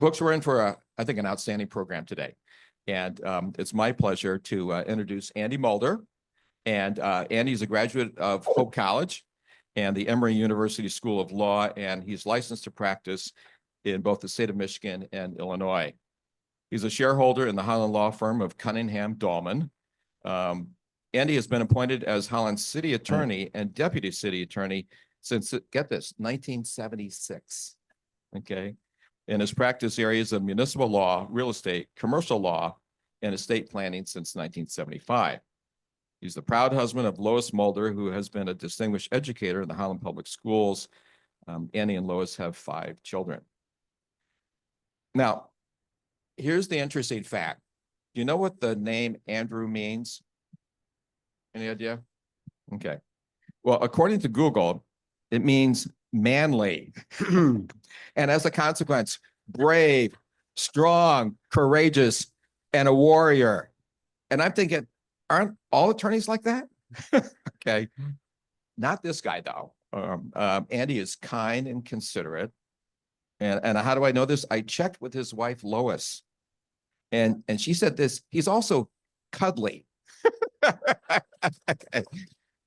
Folks, we're in for, I think, an outstanding program today. And it's my pleasure to introduce Andy Mulder. And Andy is a graduate of Hope College and the Emory University School of Law, and he's licensed to practice in both the state of Michigan and Illinois. He's a shareholder in the Holland law firm of Cunningham Dahlman. Andy has been appointed as Holland's city attorney and deputy city attorney since, get this, 1976. Okay. In his practice areas of municipal law, real estate, commercial law, and estate planning since 1975. He's the proud husband of Lois Mulder, who has been a distinguished educator in the Holland Public Schools. Annie and Lois have 5 children. Now, here's the interesting fact. Do you know what the name Andrew means? Any idea? Okay. Well, according to Google, it means manly. And as a consequence, brave, strong, courageous, and a warrior. And I'm thinking, aren't all attorneys like that? Okay. Not this guy, though. Andy is kind and considerate. And how do I know this? I checked with his wife, Lois. And she said this, he's also cuddly. Okay.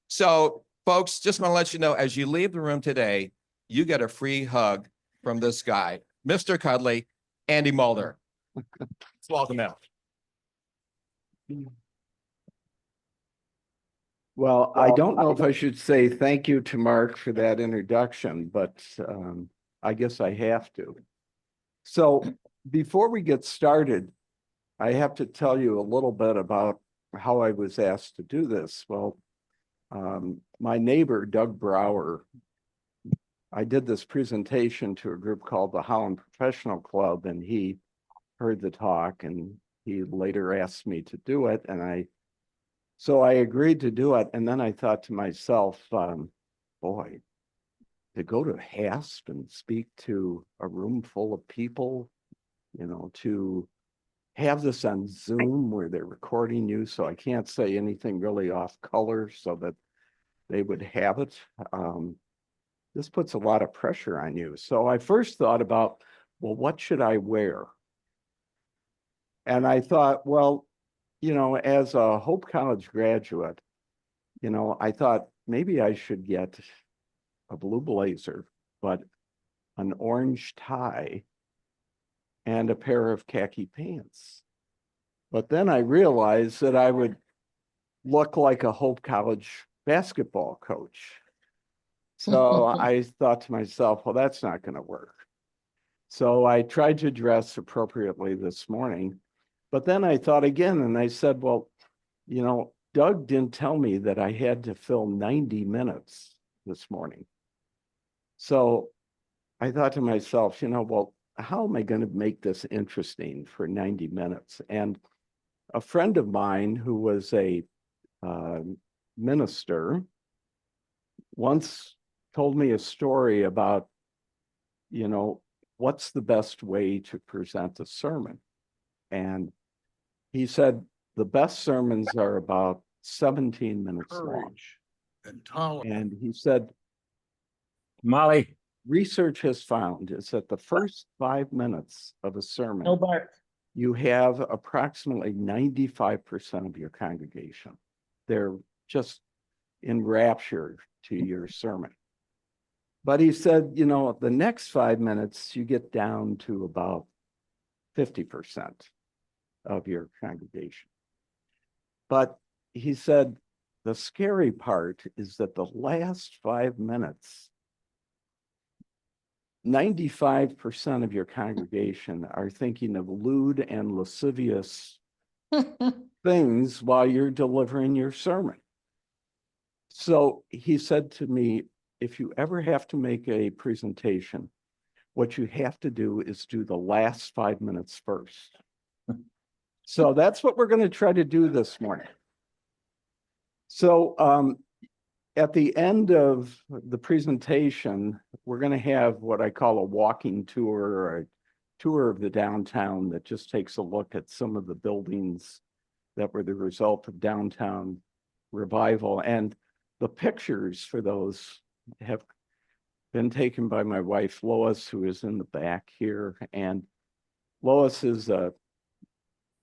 So, folks, just want to let you know, as you leave the room today, you get a free hug from this guy, Mr. Cuddly, Andy Mulder. Let's welcome him. Well, I don't know if I should say thank you to Mark for that introduction, but I guess I have to. So before we get started, I have to tell you a little bit about how I was asked to do this. Well, my neighbor, Doug Brower, I did this presentation to a group called the Holland Professional Club, and he heard the talk and he later asked me to do it. And so I agreed to do it. And then I thought to myself, boy, to go to HASP and speak to a room full of people, you know, to have this on Zoom where they're recording you, so I can't say anything really off color so that they would have it. This puts a lot of pressure on you. So I first thought about, well, what should I wear? And I thought, well, you know, as a Hope College graduate, you know, I thought maybe I should get a blue blazer, but an orange tie and a pair of khaki pants. But then I realized that I would look like a Hope College basketball coach. So I thought to myself, well, that's not going to work. So I tried to dress appropriately this morning, but then I thought again, and I said, well, you know, Doug didn't tell me that I had to fill 90 minutes this morning. So I thought to myself, you know, well, how am I going to make this interesting for 90 minutes? And a friend of mine who was a minister once told me a story about, you know, what's the best way to present a sermon? And he said, the best sermons are about 17 minutes long. And he said, Molly, research has found is that the first 5 minutes of a sermon, you have approximately 95% of your congregation. They're just enraptured to your sermon. But he said, you know, the next 5 minutes, you get down to about 50% of your congregation. But he said, the scary part is that the last 5 minutes, 95% of your congregation are thinking of lewd and lascivious things while you're delivering your sermon. So he said to me, if you ever have to make a presentation, what you have to do is do the last 5 minutes first. So that's what we're going to try to do this morning. So at the end of the presentation, we're going to have what I call a walking tour, or a tour of the downtown that just takes a look at some of the buildings that were the result of downtown revival. And the pictures for those have been taken by my wife, Lois, who is in the back here. And Lois is a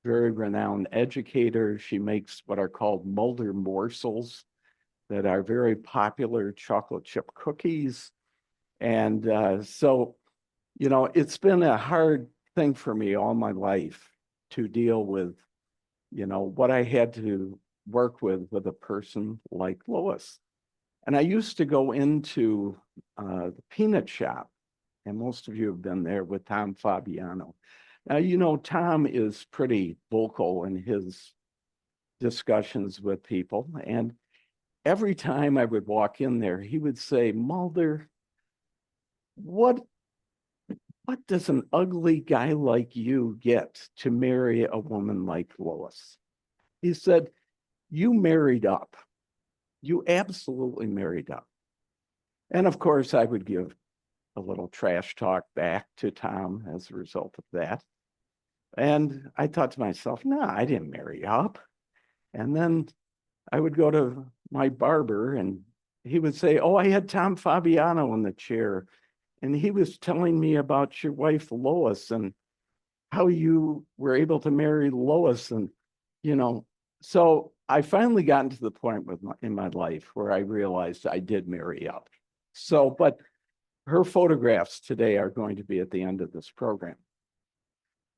very renowned educator. She makes what are called Mulder morsels that are very popular chocolate chip cookies. And so, you know, it's been a hard thing for me all my life to deal with, you know, what I had to work with a person like Lois. And I used to go into the peanut shop, and most of you have been there with Tom Fabiano. Now, you know, Tom is pretty vocal in his discussions with people. And every time I would walk in there, he would say, Mulder, what does an ugly guy like you get to marry a woman like Lois? He said, you married up. You absolutely married up. And of course, I would give a little trash talk back to Tom as a result of that. And I thought to myself, no, I didn't marry up. And then I would go to my barber and he would say, oh, I had Tom Fabiano in the chair. And he was telling me about your wife, Lois, and how you were able to marry Lois. And, you know, so I finally gotten to the point in my life where I realized I did marry up. So, but her photographs today are going to be at the end of this program.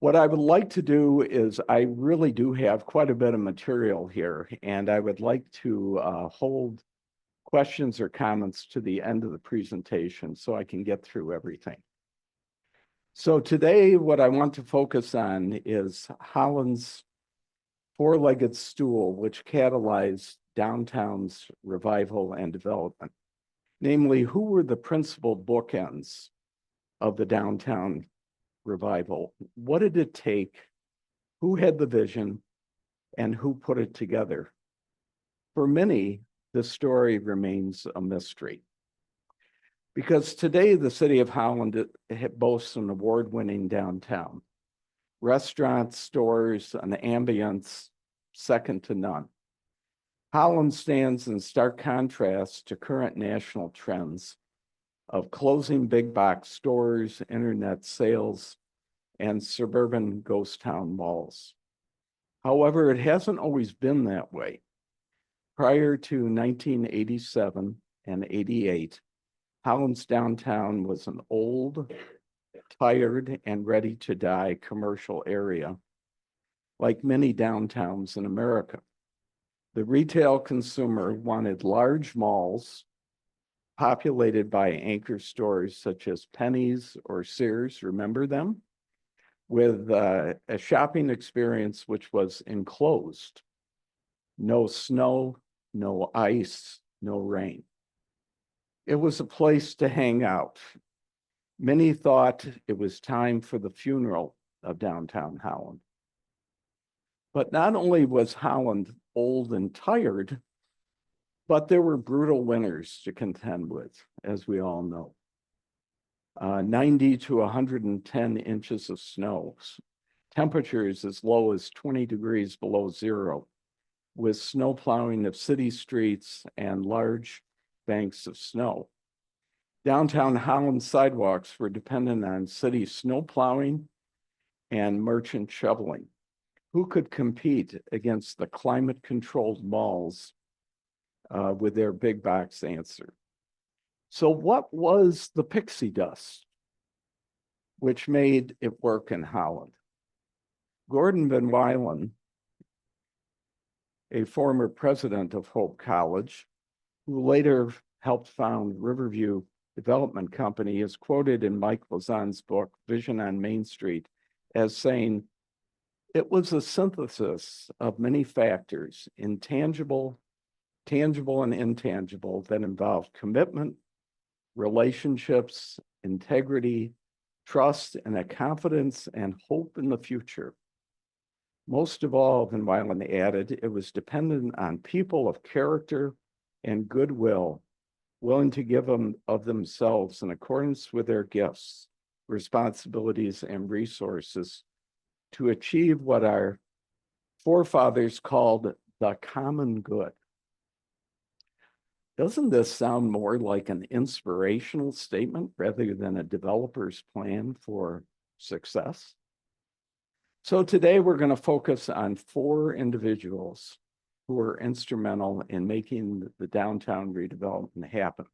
What I would like to do is I really do have quite a bit of material here, and I would like to hold questions or comments to the end of the presentation so I can get through everything. So today, what I want to focus on is Holland's four-legged stool, which catalyzed downtown's revival and development. Namely, who were the principal bookends of the downtown revival? What did it take? Who had the vision? And who put it together? For many, the story remains a mystery. Because today, the city of Holland boasts an award-winning downtown. Restaurants, stores, an ambience second to none. Holland stands in stark contrast to current national trends of closing big box stores, internet sales, and suburban ghost town malls. However, it hasn't always been that way. Prior to 1987 and 88, Holland's downtown was an old, tired, and ready to die commercial area, like many downtowns in America. The retail consumer wanted large malls populated by anchor stores such as Penny's or Sears, remember them? With a shopping experience which was enclosed. No snow, no ice, no rain. It was a place to hang out. Many thought it was time for the funeral of downtown Holland. But not only was Holland old and tired, but there were brutal winters to contend with, as we all know. 90 to 110 inches of snow, temperatures as low as 20 degrees below zero, with snow plowing of city streets and large banks of snow. Downtown Holland sidewalks were dependent on city snow plowing and merchant shoveling. Who could compete against the climate-controlled malls with their big box answer? So what was the pixie dust which made it work in Holland? Gordon Van Wylen, a former president of Hope College, who later helped found Riverview Development Company, is quoted in Mike Lazan's book, Vision on Main Street, as saying, it was a synthesis of many factors, tangible and intangible, that involved commitment, relationships, integrity, trust, and a confidence and hope in the future. Most of all, Van Wylen added, it was dependent on people of character and goodwill, willing to give them of themselves in accordance with their gifts, responsibilities, and resources to achieve what our forefathers called the common good. Doesn't this sound more like an inspirational statement rather than a developer's plan for success? So today we're going to focus on 4 individuals who were instrumental in making the downtown redevelopment happen.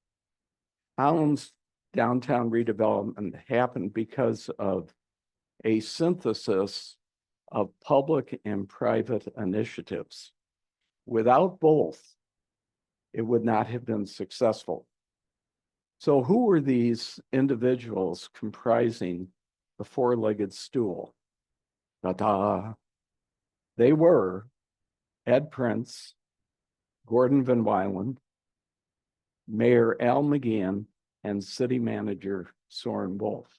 Holland's downtown redevelopment happened because of a synthesis of public and private initiatives. Without both, it would not have been successful. So who were these individuals comprising the 4-legged stool? Ta-da! They were Ed Prince, Gordon Van Wylen, Mayor Allan McGeehan, and City Manager Soren Wolff.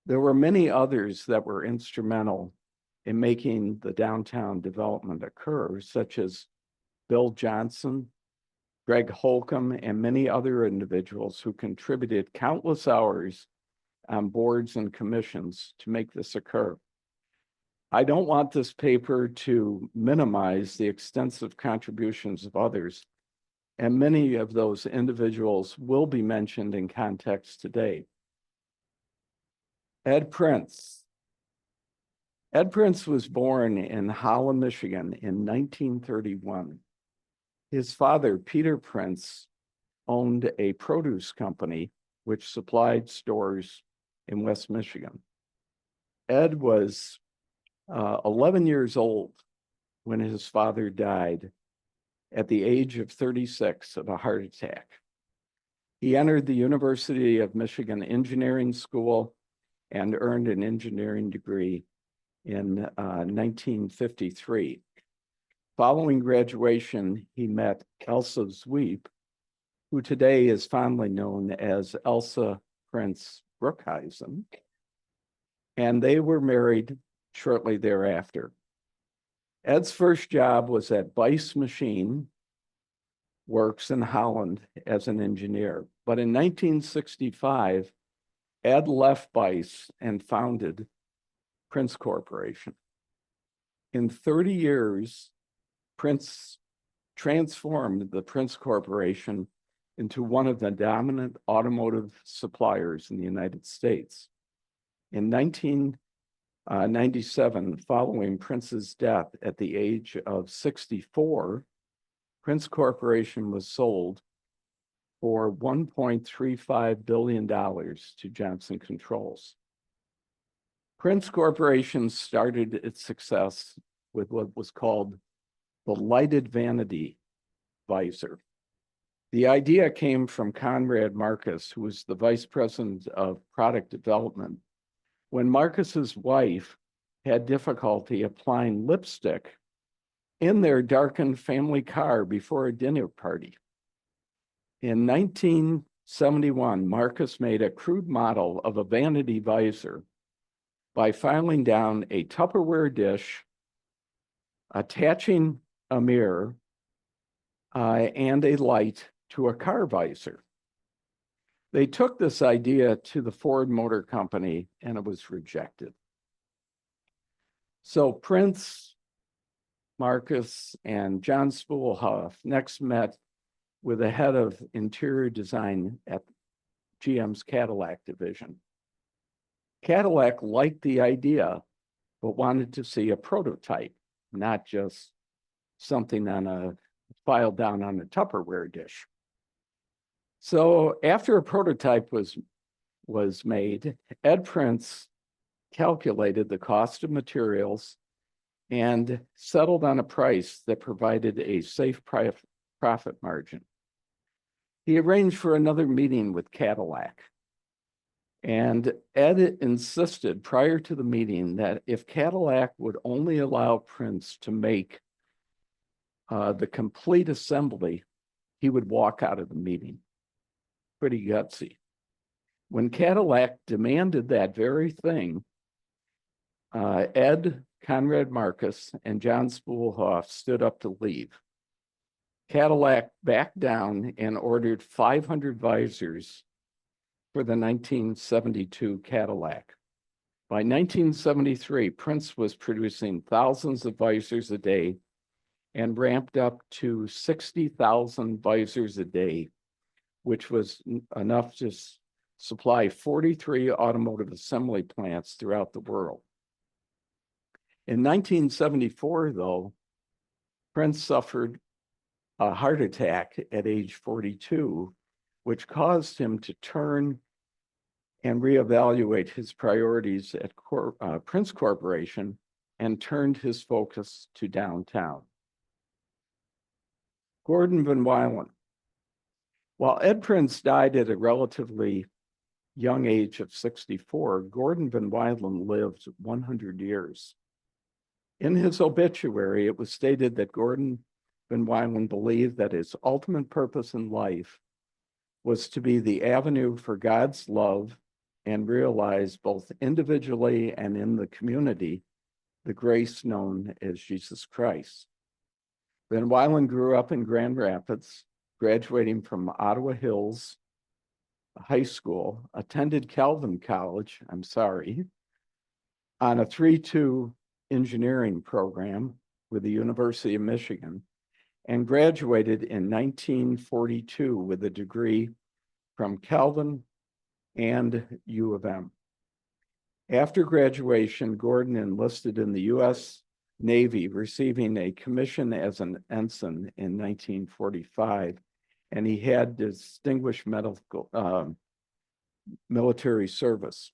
There were many others that were instrumental in making the downtown development occur, such as Bill Johnson, Greg Holcomb, and many other individuals who contributed countless hours on boards and commissions to make this occur. I don't want this paper to minimize the extensive contributions of others, and many of those individuals will be mentioned in context today. Ed Prince. Ed Prince was born in Holland, Michigan in 1931. His father, Peter Prince, owned a produce company which supplied stores in West Michigan. Ed was 11 years old when his father died at the age of 36 of a heart attack. He entered the University of Michigan Engineering School and earned an engineering degree in 1953. Following graduation, he met Elsa Zweep, who today is fondly known as Elsa Prince Brookhuizen, and they were married shortly thereafter. Ed's first job was at Bice Machine Works in Holland as an engineer. But in 1965, Ed left Bice and founded Prince Corporation. In 30 years, Prince transformed the Prince Corporation into one of the dominant automotive suppliers in the United States. In 1997, following Prince's death at the age of 64, Prince Corporation was sold for $1.35 billion to Johnson Controls. Prince Corporation started its success with what was called the lighted vanity visor. The idea came from Conrad Marcus, who was the vice president of product development, when Marcus's wife had difficulty applying lipstick in their darkened family car before a dinner party. In 1971, Marcus made a crude model of a vanity visor by filing down a Tupperware dish, attaching a mirror and a light to a car visor. They took this idea to the Ford Motor Company and it was rejected. So Prince, Marcus, and John Spoolhoff next met with the head of interior design at GM's Cadillac division. Cadillac liked the idea, but wanted to see a prototype, not just something filed down on a Tupperware dish. So after a prototype was made, Ed Prince calculated the cost of materials and settled on a price that provided a safe profit margin. He arranged for another meeting with Cadillac. And Ed insisted prior to the meeting that if Cadillac would only allow Prince to make the complete assembly, he would walk out of the meeting. Pretty gutsy. When Cadillac demanded that very thing, Ed, Conrad Marcus, and John Spoolhoff stood up to leave. Cadillac backed down and ordered 500 visors for the 1972 Cadillac. By 1973, Prince was producing thousands of visors a day and ramped up to 60,000 visors a day, which was enough to supply 43 automotive assembly plants throughout the world. In 1974, though, Prince suffered a heart attack at age 42, which caused him to turn and reevaluate his priorities at Prince Corporation and turned his focus to downtown. Gordon Van Wylen. While Ed Prince died at a relatively young age of 64, Gordon Van Wylen lived 100 years. In his obituary, it was stated that Gordon Van Wylen believed that his ultimate purpose in life was to be the avenue for God's love and realize both individually and in the community the grace known as Jesus Christ. Van Wylen grew up in Grand Rapids, graduating from Ottawa Hills High School, attended Calvin College, on a 3-2 engineering program with the University of Michigan, and graduated in 1942 with a degree from Calvin and U of M. After graduation, Gordon enlisted in the U.S. Navy, receiving a commission as an ensign in 1945, and he had distinguished military service.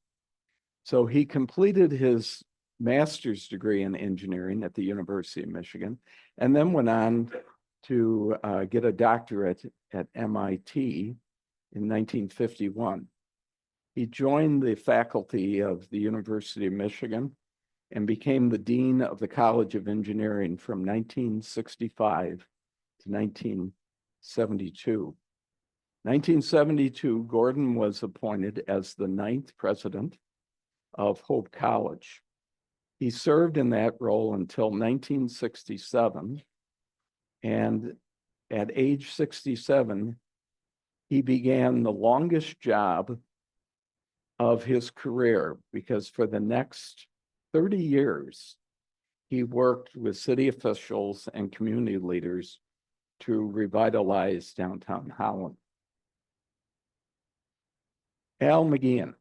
So he completed his master's degree in engineering at the University of Michigan, and then went on to get a doctorate at MIT in 1951. He joined the faculty of the University of Michigan and became the dean of the College of Engineering from 1965 to 1972. 1972, Gordon was appointed as the 9th president of Hope College. He served in that role until 1967, and at age 67, he began the longest job of his career, because for the next 30 years, he worked with city officials and community leaders to revitalize downtown Holland. Allan McGeehan.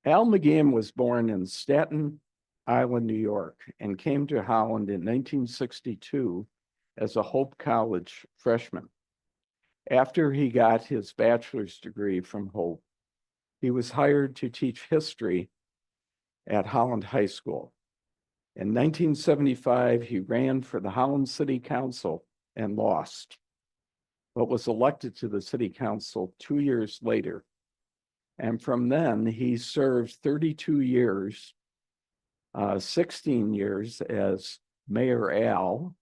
Allan McGeehan was born in Staten Island, New York, and came to Holland in 1962 as a Hope College freshman. After he got his bachelor's degree from Hope, he was hired to teach history at Holland High School. In 1975, he ran for the Holland City Council and lost, but was elected to the City Council 2 years later. And from then, he served 32 years, 16 years as Mayor Al,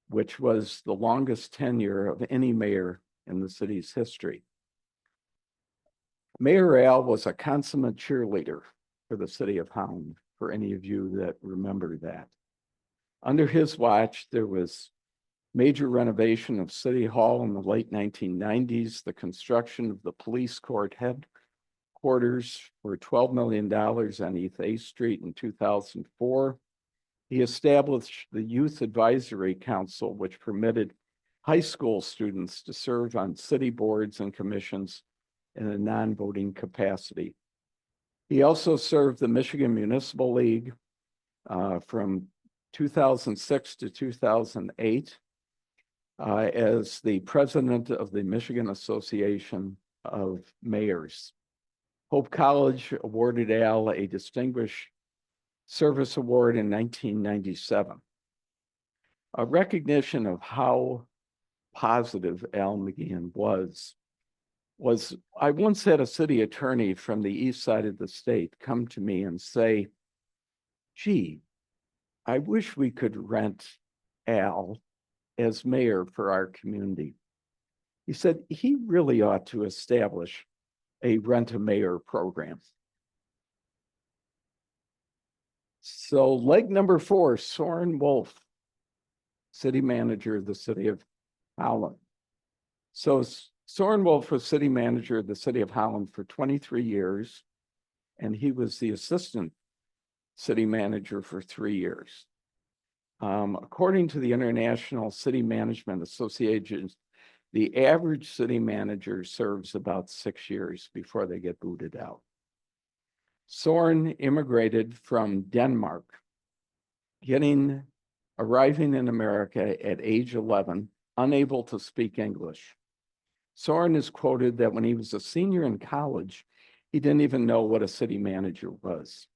which was the longest tenure of any mayor in the city's history. Mayor Al was a consummate cheerleader for the city of Holland, for any of you that remember that. Under his watch, there was major renovation of City Hall in the late 1990s, the construction of the police court headquarters for $12 million on East 8th Street in 2004. He established the Youth Advisory Council, which permitted high school students to serve on city boards and commissions in a non-voting capacity. He also served the Michigan Municipal League from 2006 to 2008 as the president of the Michigan Association of Mayors. Hope College awarded Al a Distinguished Service Award in 1997. A recognition of how positive Allan McGeehan was I once had a city attorney from the east side of the state come to me and say, gee, I wish we could rent Al as mayor for our community. He said he really ought to establish a rent-a-mayor program. So leg number 4, Soren Wolff, city manager of the city of Holland. So Soren Wolff was city manager of the city of Holland for 23 years, and he was the assistant city manager for 3 years. According to the International City Management Association, the average city manager serves about 6 years before they get booted out. Soren immigrated from Denmark arriving in America at age 11, unable to speak English. Soren is quoted that when he was a senior in college, he didn't even know what a city manager was.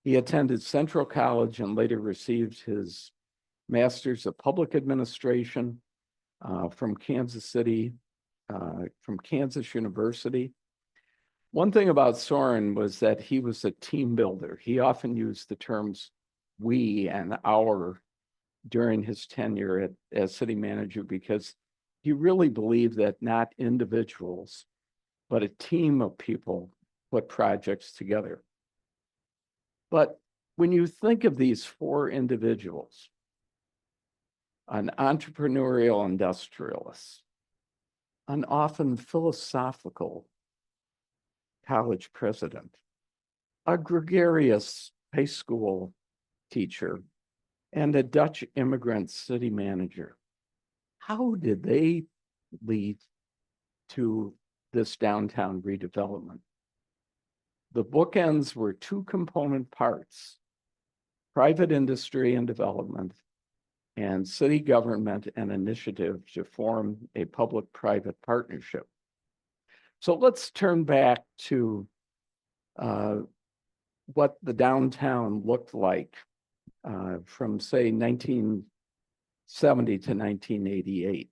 He attended Central College and later received his Master's of Public Administration from Kansas University. One thing about Soren was that he was a team builder. He often used the terms we and our during his tenure as city manager because he really believed that not individuals, but a team of people put projects together. But when you think of these four individuals, an entrepreneurial industrialist, an often philosophical college president, a gregarious high school teacher, and a Dutch immigrant city manager, how did they lead to this downtown redevelopment? The bookends were two component parts: private industry and development, and city government and initiative to form a public-private partnership. So let's turn back to what the downtown looked like from, say, 1970 to 1988.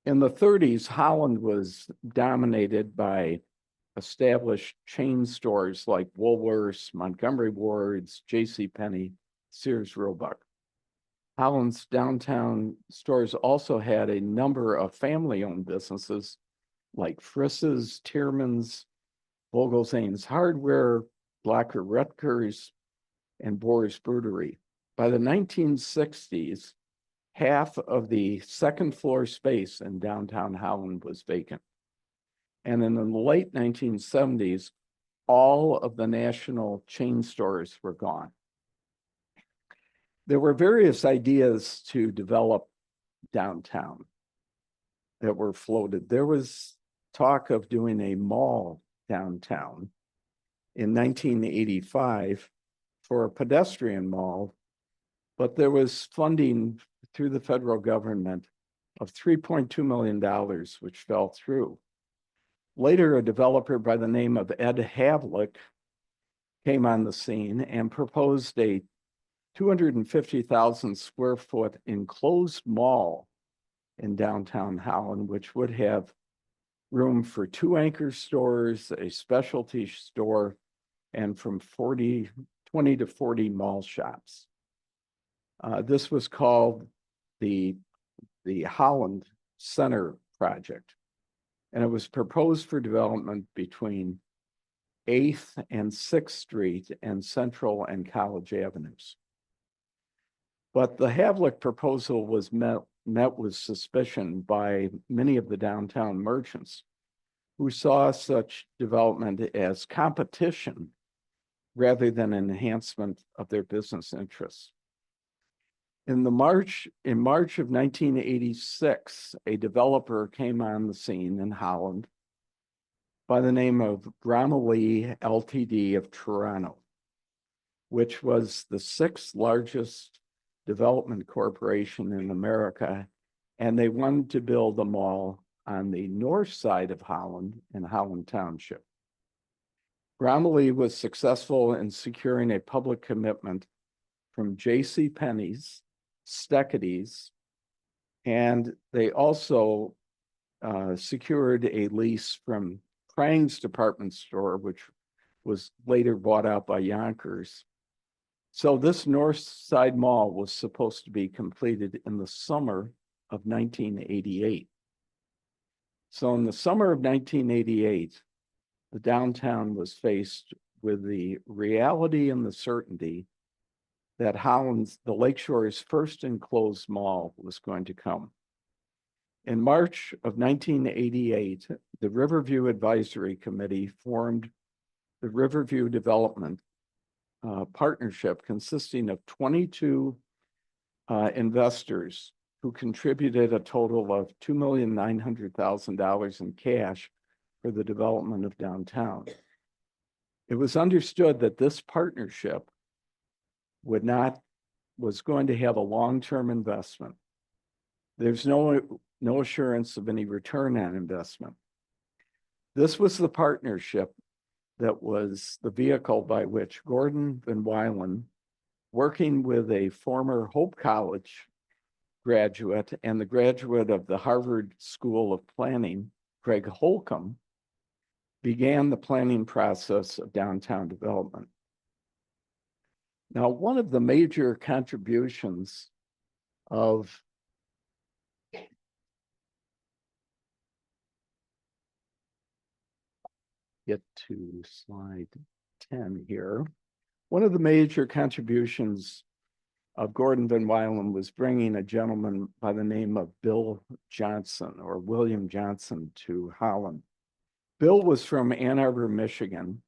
In the 30s, Holland was dominated by established chain stores like Woolworths, Montgomery Ward's, JCPenney, Sears Roebuck. Holland's downtown stores also had a number of family-owned businesses like Friss's, Tierman's, Vogelzane's Hardware, Blocker Rutgers, and Boer's Brewery. By the 1960s, half of the second floor space in downtown Holland was vacant. And in the late 1970s, all of the national chain stores were gone. There were various ideas to develop downtown that were floated. There was talk of doing a mall downtown in 1985 for a pedestrian mall, but there was funding through the federal government of $3.2 million, which fell through. Later, a developer by the name of Ed Havlick came on the scene and proposed a 250,000 square foot enclosed mall in downtown Holland, which would have room for 2 anchor stores, a specialty store, and from 20 to 40 mall shops. This was called the Holland Center Project, and it was proposed for development between 8th and 6th Street and Central and College Avenues. But the Havlick proposal was met with suspicion by many of the downtown merchants who saw such development as competition rather than an enhancement of their business interests. In March of 1986, a developer came on the scene in Holland by the name of Bromley Ltd. Of Toronto, which was the 6th largest development corporation in America, and they wanted to build a mall on the north side of Holland in Holland Township. Bromley was successful in securing a public commitment from JCPenney's, Steckety's, and they also secured a lease from Prang's department store, which was later bought out by Yonkers. So this North Side Mall was supposed to be completed in the summer of 1988. So in the summer of 1988, the downtown was faced with the reality and the certainty that the Lakeshore's first enclosed mall was going to come. In March of 1988, the Riverview Advisory Committee formed the Riverview Development Partnership, consisting of 22 investors who contributed a total of $2,900,000 in cash for the development of downtown. It was understood that this partnership would not was going to have a long-term investment. There's no assurance of any return on investment. This was the partnership that was the vehicle by which Gordon and Wylen, working with a former Hope College graduate and the graduate of the Harvard School of Planning, Greg Holcomb, began the planning process of downtown development. Now, one of the major contributions of get to slide 10 here. One of the major contributions of Gordon Van Wylen was bringing a gentleman by the name of Bill Johnson or William Johnson to Holland. Bill was from Ann Arbor, Michigan,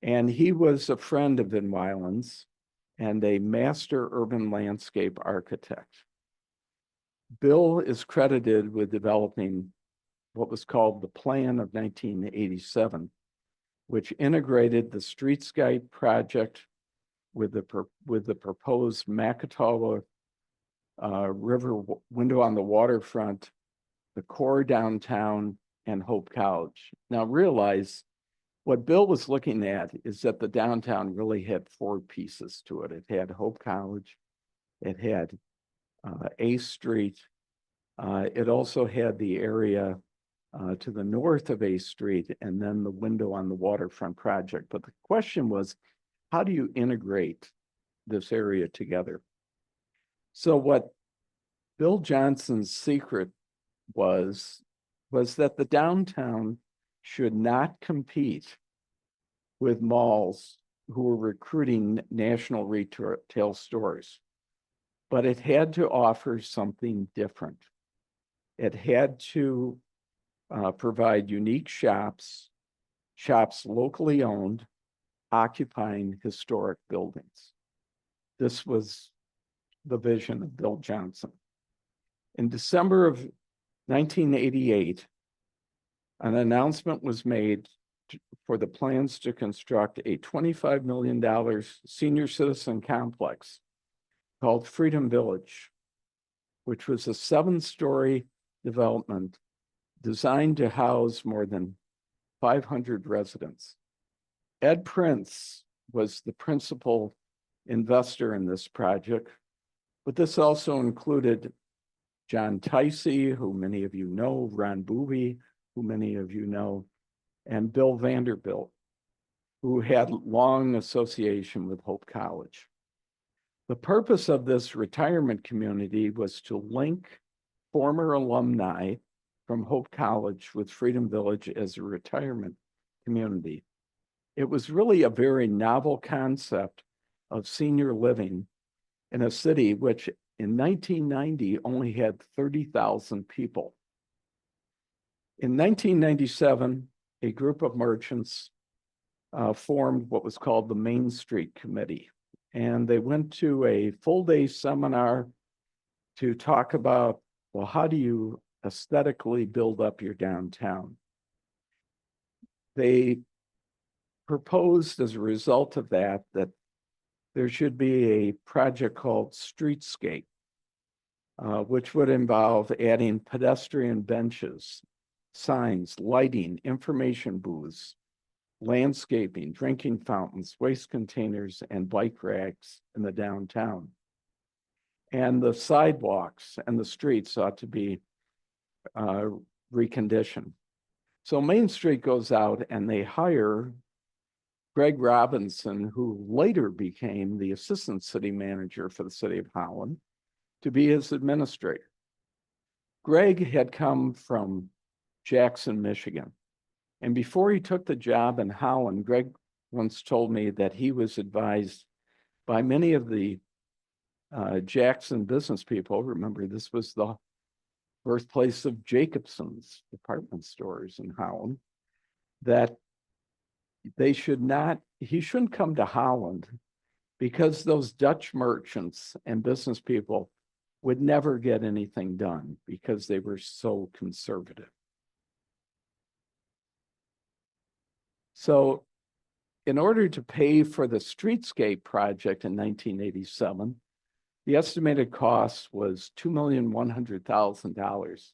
and he was a friend of Van Wylen's and a master urban landscape architect. Bill is credited with developing what was called the Plan of 1987, which integrated the streetscape project with the proposed Macatawa River window on the waterfront, the core downtown, and Hope College. Now realize what Bill was looking at is that the downtown really had four pieces to it. It had Hope College, it had A Street, it also had the area to the north of A Street, and then the window on the waterfront project. But the question was, how do you integrate this area together? So what Bill Johnson's secret was that the downtown should not compete with malls who were recruiting national retail stores, but it had to offer something different. It had to provide unique shops locally owned, occupying historic buildings. This was the vision of Bill Johnson. In December of 1988, an announcement was made for the plans to construct a $25 million senior citizen complex called Freedom Village, which was a 7-story development designed to house more than 500 residents. Ed Prince was the principal investor in this project, but this also included John Ticey, who many of you know, Ron Boobie, who many of you know, and Bill Vanderbilt, who had long association with Hope College. The purpose of this retirement community was to link former alumni from Hope College with Freedom Village as a retirement community. It was really a very novel concept of senior living in a city which in 1990 only had 30,000 people. In 1997, a group of merchants formed what was called the Main Street Committee. And they went to a full-day seminar to talk about, well, how do you aesthetically build up your downtown? They proposed as a result of that there should be a project called Streetscape, which would involve adding pedestrian benches, signs, lighting, information booths, landscaping, drinking fountains, waste containers, and bike racks in the downtown. And the sidewalks and the streets ought to be reconditioned. So Main Street goes out and they hire Greg Robinson, who later became the assistant city manager for the city of Holland, to be his administrator. Greg had come from Jackson, Michigan. And before he took the job in Holland, Greg once told me that he was advised by many of the Jackson business people. Remember, this was the birthplace of Jacobson's department stores in Holland, that he shouldn't come to Holland because those Dutch merchants and business people would never get anything done because they were so conservative. So in order to pay for the streetscape project in 1987, The estimated cost was $2,100,000.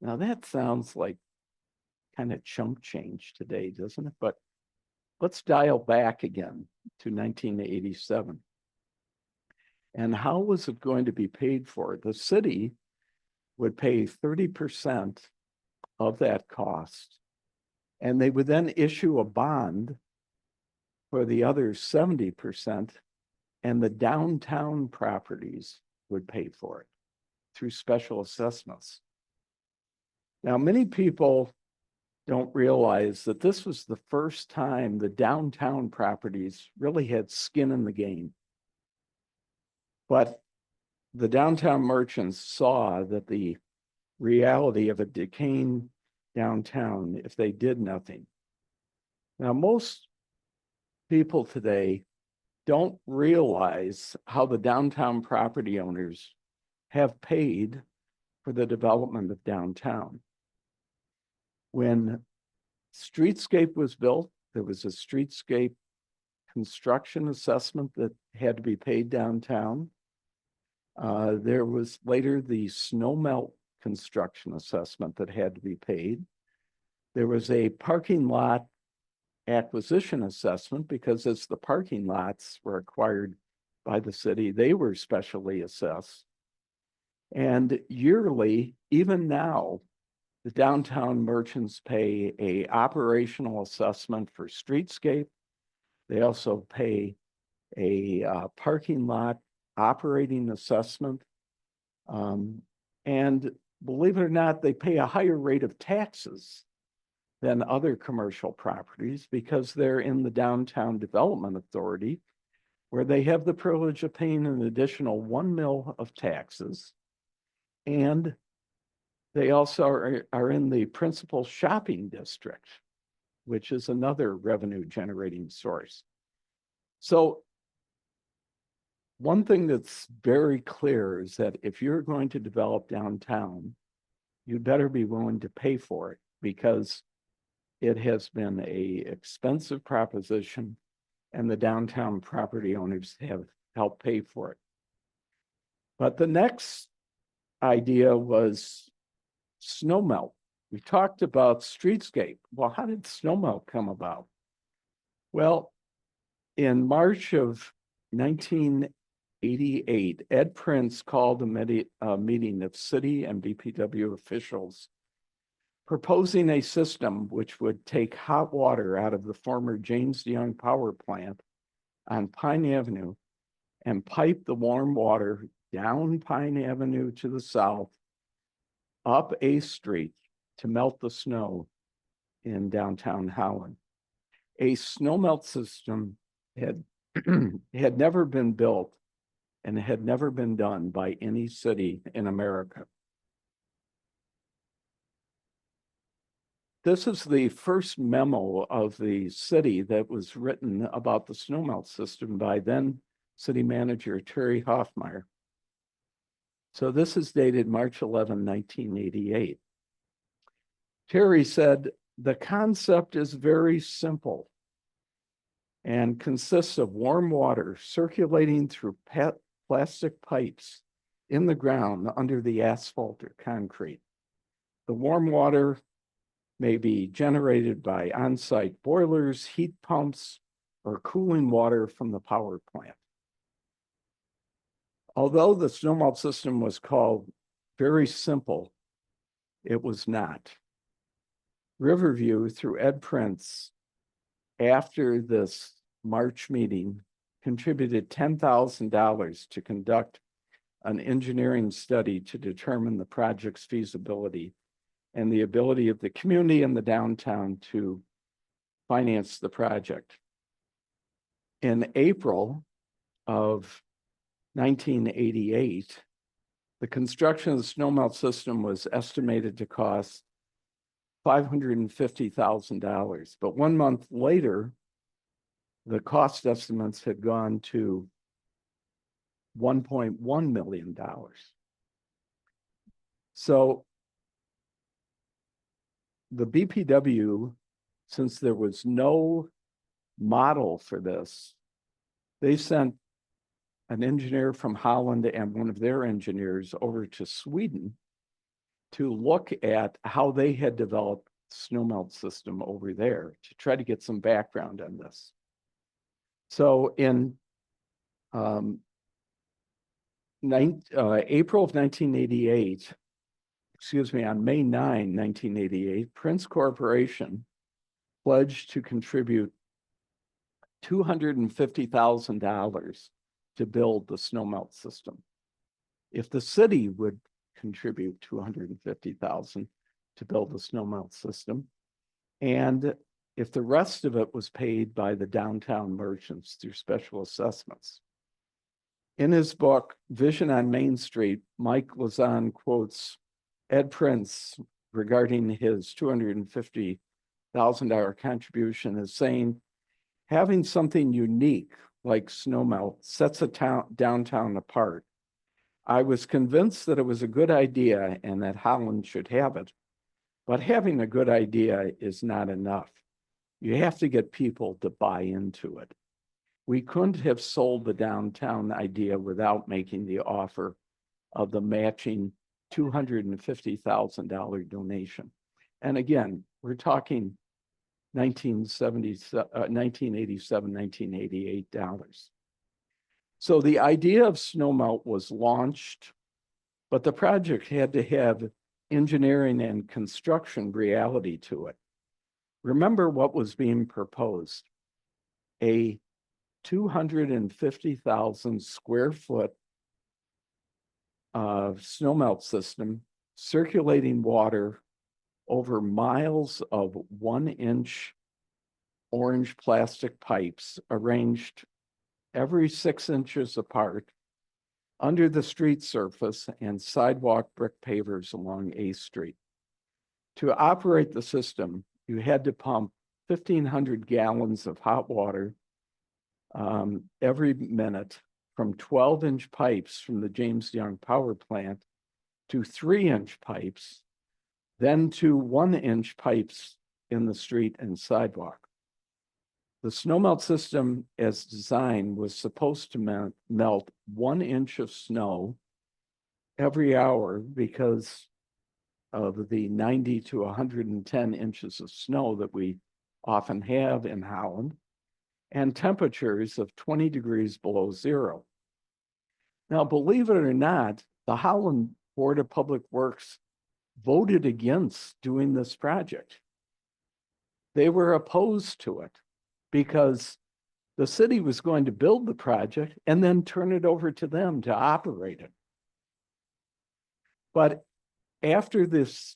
Now that sounds like kind of chump change today, doesn't it? But let's dial back again to 1987. And how was it going to be paid for? The city would pay 30% of that cost, and they would then issue a bond for the other 70%, and the downtown properties would pay for it through special assessments. Now, many people don't realize that this was the first time the downtown properties really had skin in the game. But the downtown merchants saw that the reality of a decaying downtown if they did nothing. Now, most people today don't realize how the downtown property owners have paid for the development of downtown. When Streetscape was built, there was a streetscape construction assessment that had to be paid downtown. There was later the snow melt construction assessment that had to be paid. There was a parking lot acquisition assessment because as the parking lots were acquired by the city, they were specially assessed. And yearly, even now, the downtown merchants pay a operational assessment for streetscape. They also pay a parking lot operating assessment. And believe it or not, they pay a higher rate of taxes than other commercial properties because they're in the Downtown Development Authority, where they have the privilege of paying an additional 1 mil of taxes. And they also are in the principal shopping district, which is another revenue generating source. So one thing that's very clear is that if you're going to develop downtown, you better be willing to pay for it because it has been an expensive proposition and the downtown property owners have helped pay for it. But the next idea was snowmelt. We talked about streetscape. Well, how did snowmelt come about? Well, in March of 1988, Ed Prince called a meeting of city and BPW officials proposing a system which would take hot water out of the former James Young power plant on Pine Avenue and pipe the warm water down Pine Avenue to the south, up A Street to melt the snow in downtown Holland. A snowmelt system had never been built and had never been done by any city in America. This is the first memo of the city that was written about the snowmelt system by then City Manager Terry Hoffmeyer. So this is dated March 11, 1988. Terry said, the concept is very simple and consists of warm water circulating through plastic pipes in the ground under the asphalt or concrete. The warm water may be generated by on-site boilers, heat pumps, or cooling water from the power plant. Although the snowmelt system was called very simple, it was not. Riverview, through Ed Prince, after this March meeting, contributed $10,000 to conduct an engineering study to determine the project's feasibility and the ability of the community and the downtown to finance the project. In April of 1988, the construction of the snowmelt system was estimated to cost $550,000. But 1 month later, the cost estimates had gone to $1.1 million. So the BPW, since there was no model for this, they sent an engineer from Holland and one of their engineers over to Sweden to look at how they had developed the snowmelt system over there to try to get some background on this. So in April of 1988, on May 9, 1988, Prince Corporation pledged to contribute $250,000 to build the snowmelt system. If the city would contribute $250,000 to build the snowmelt system, and if the rest of it was paid by the downtown merchants through special assessments. In his book, Vision on Main Street, Mike Lazan quotes Ed Prince regarding his $250,000 contribution as saying, having something unique like snowmelt sets a downtown apart. I was convinced that it was a good idea and that Holland should have it, but having a good idea is not enough. You have to get people to buy into it. We couldn't have sold the downtown idea without making the offer of the matching $250,000 donation. And again, we're talking 1987, 1988 dollars. So the idea of snowmelt was launched, but the project had to have engineering and construction reality to it. Remember what was being proposed: a 250,000 square foot snowmelt system, circulating water over miles of 1-inch orange plastic pipes arranged every 6 inches apart under the street surface and sidewalk brick pavers along A Street. To operate the system, you had to pump 1,500 gallons of hot water every minute from 12-inch pipes from the James Young power plant to 3-inch pipes, then to 1-inch pipes in the street and sidewalk. The snowmelt system as designed was supposed to melt 1 inch of snow every hour because of the 90 to 110 inches of snow that we often have in Holland, and temperatures of 20 degrees below zero. Now, believe it or not, the Holland Board of Public Works voted against doing this project. They were opposed to it because the city was going to build the project and then turn it over to them to operate it. But after this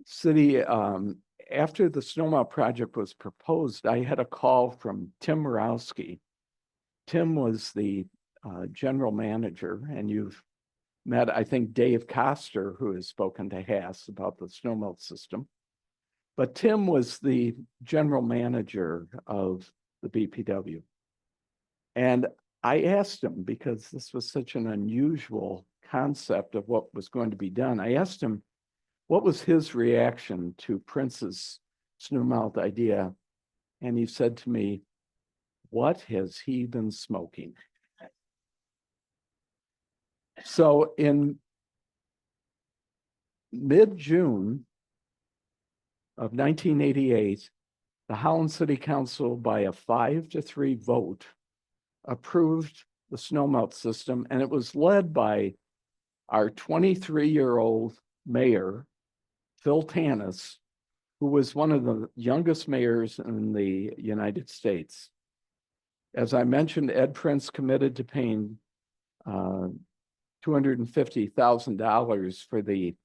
city, after the snowmelt project was proposed, I had a call from Tim Morawski. Tim was the general manager, and you've met, I think, Dave Koster, who has spoken to Haas about the snowmelt system. But Tim was the general manager of the BPW. And I asked him, because this was such an unusual concept of what was going to be done, I asked him, what was his reaction to Prince's snowmelt idea? And he said to me, what has he been smoking? So in mid-June of 1988, the Holland City Council, by a 5-3 vote, approved the snowmelt system, and it was led by our 23-year-old mayor, Phil Tanis, who was one of the youngest mayors in the United States. As I mentioned, Ed Prince committed to paying $250,000 for the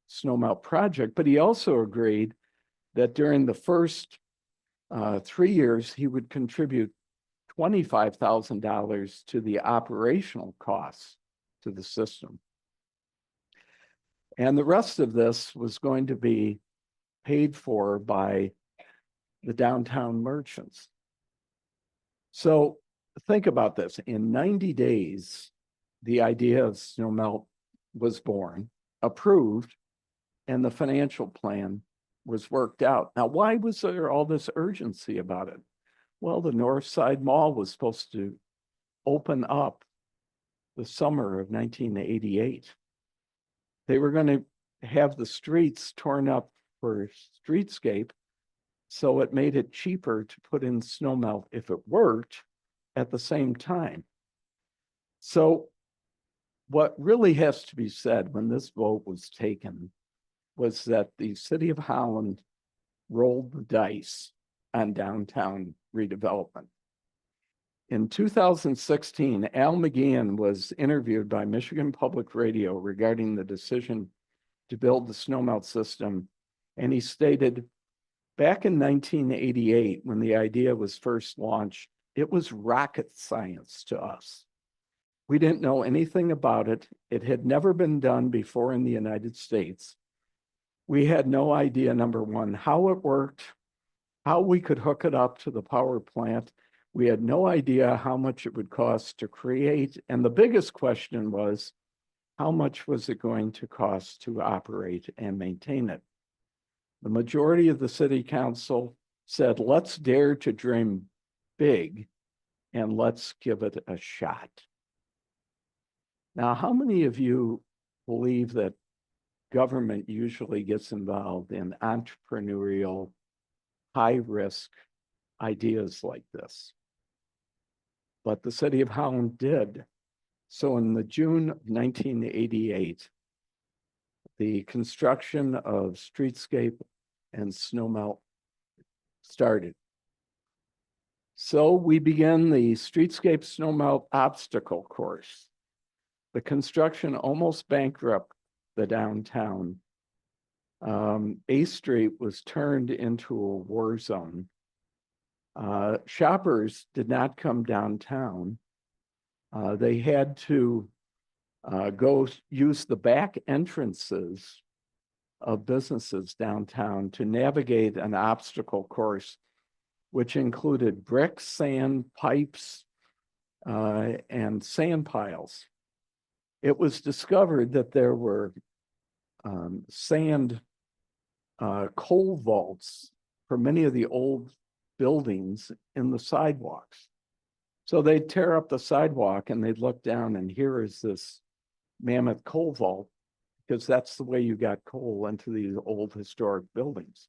snowmelt project, but he also agreed that during the first 3 years, he would contribute $25,000 to the operational costs to the system. And the rest of this was going to be paid for by the downtown merchants. So think about this. In 90 days, the idea of snowmelt was born, approved, and the financial plan was worked out. Now, why was there all this urgency about it? Well, the North Side Mall was supposed to open up the summer of 1988. They were going to have the streets torn up for streetscape, so it made it cheaper to put in snow melt if it worked at the same time. So what really has to be said when this vote was taken was that the city of Holland rolled the dice on downtown redevelopment. In 2016, Allan McGeehan was interviewed by Michigan Public Radio regarding the decision to build the snowmelt system, and he stated, back in 1988, when the idea was first launched, it was rocket science to us. We didn't know anything about it. It had never been done before in the United States. We had no idea, number one, how it worked, how we could hook it up to the power plant. We had no idea how much it would cost to create. And the biggest question was, how much was it going to cost to operate and maintain it? The majority of the city council said, let's dare to dream big and let's give it a shot. Now, how many of you believe that government usually gets involved in entrepreneurial, high-risk ideas like this? But the city of Holland did. So in the June of 1988, the construction of streetscape and snowmelt started. So we began the streetscape snowmelt obstacle course. The construction almost bankrupted the downtown. A Street was turned into a war zone. Shoppers did not come downtown. They had to go use the back entrances of businesses downtown to navigate an obstacle course, which included bricks, sand, pipes, and sand piles. It was discovered that there were sand coal vaults for many of the old buildings in the sidewalks. So they'd tear up the sidewalk and they'd look down, and here is this mammoth coal vault, because that's the way you got coal into these old historic buildings.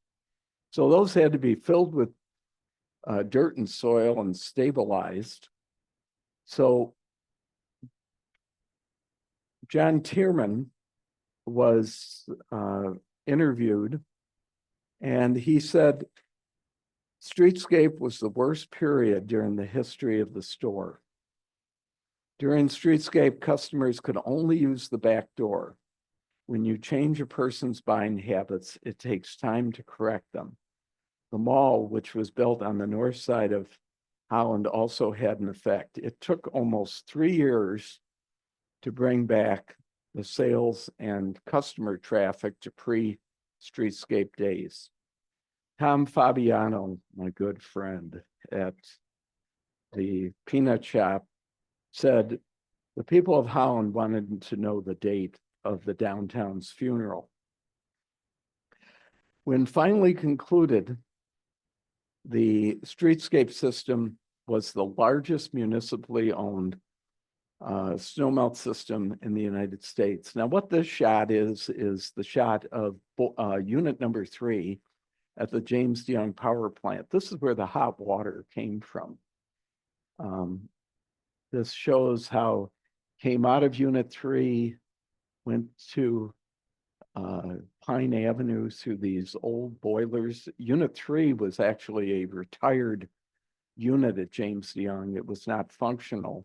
So those had to be filled with dirt and soil and stabilized. So John Tierman was interviewed, and he said, streetscape was the worst period during the history of the store. During streetscape, customers could only use the back door. When you change a person's buying habits, it takes time to correct them. The mall, which was built on the north side of Holland, also had an effect. It took almost 3 years to bring back the sales and customer traffic to pre-streetscape days. Tom Fabiano, my good friend at the peanut shop, said the people of Holland wanted to know the date of the downtown's funeral. When finally concluded, the streetscape system was the largest municipally owned snowmelt system in the United States. Now, what this shot is the shot of unit number 3 at the James DeYoung power plant. This is where the hot water came from. This shows how it came out of unit 3, went to Pine Avenue through these old boilers. Unit 3 was actually a retired unit at James DeYoung. It was not functional.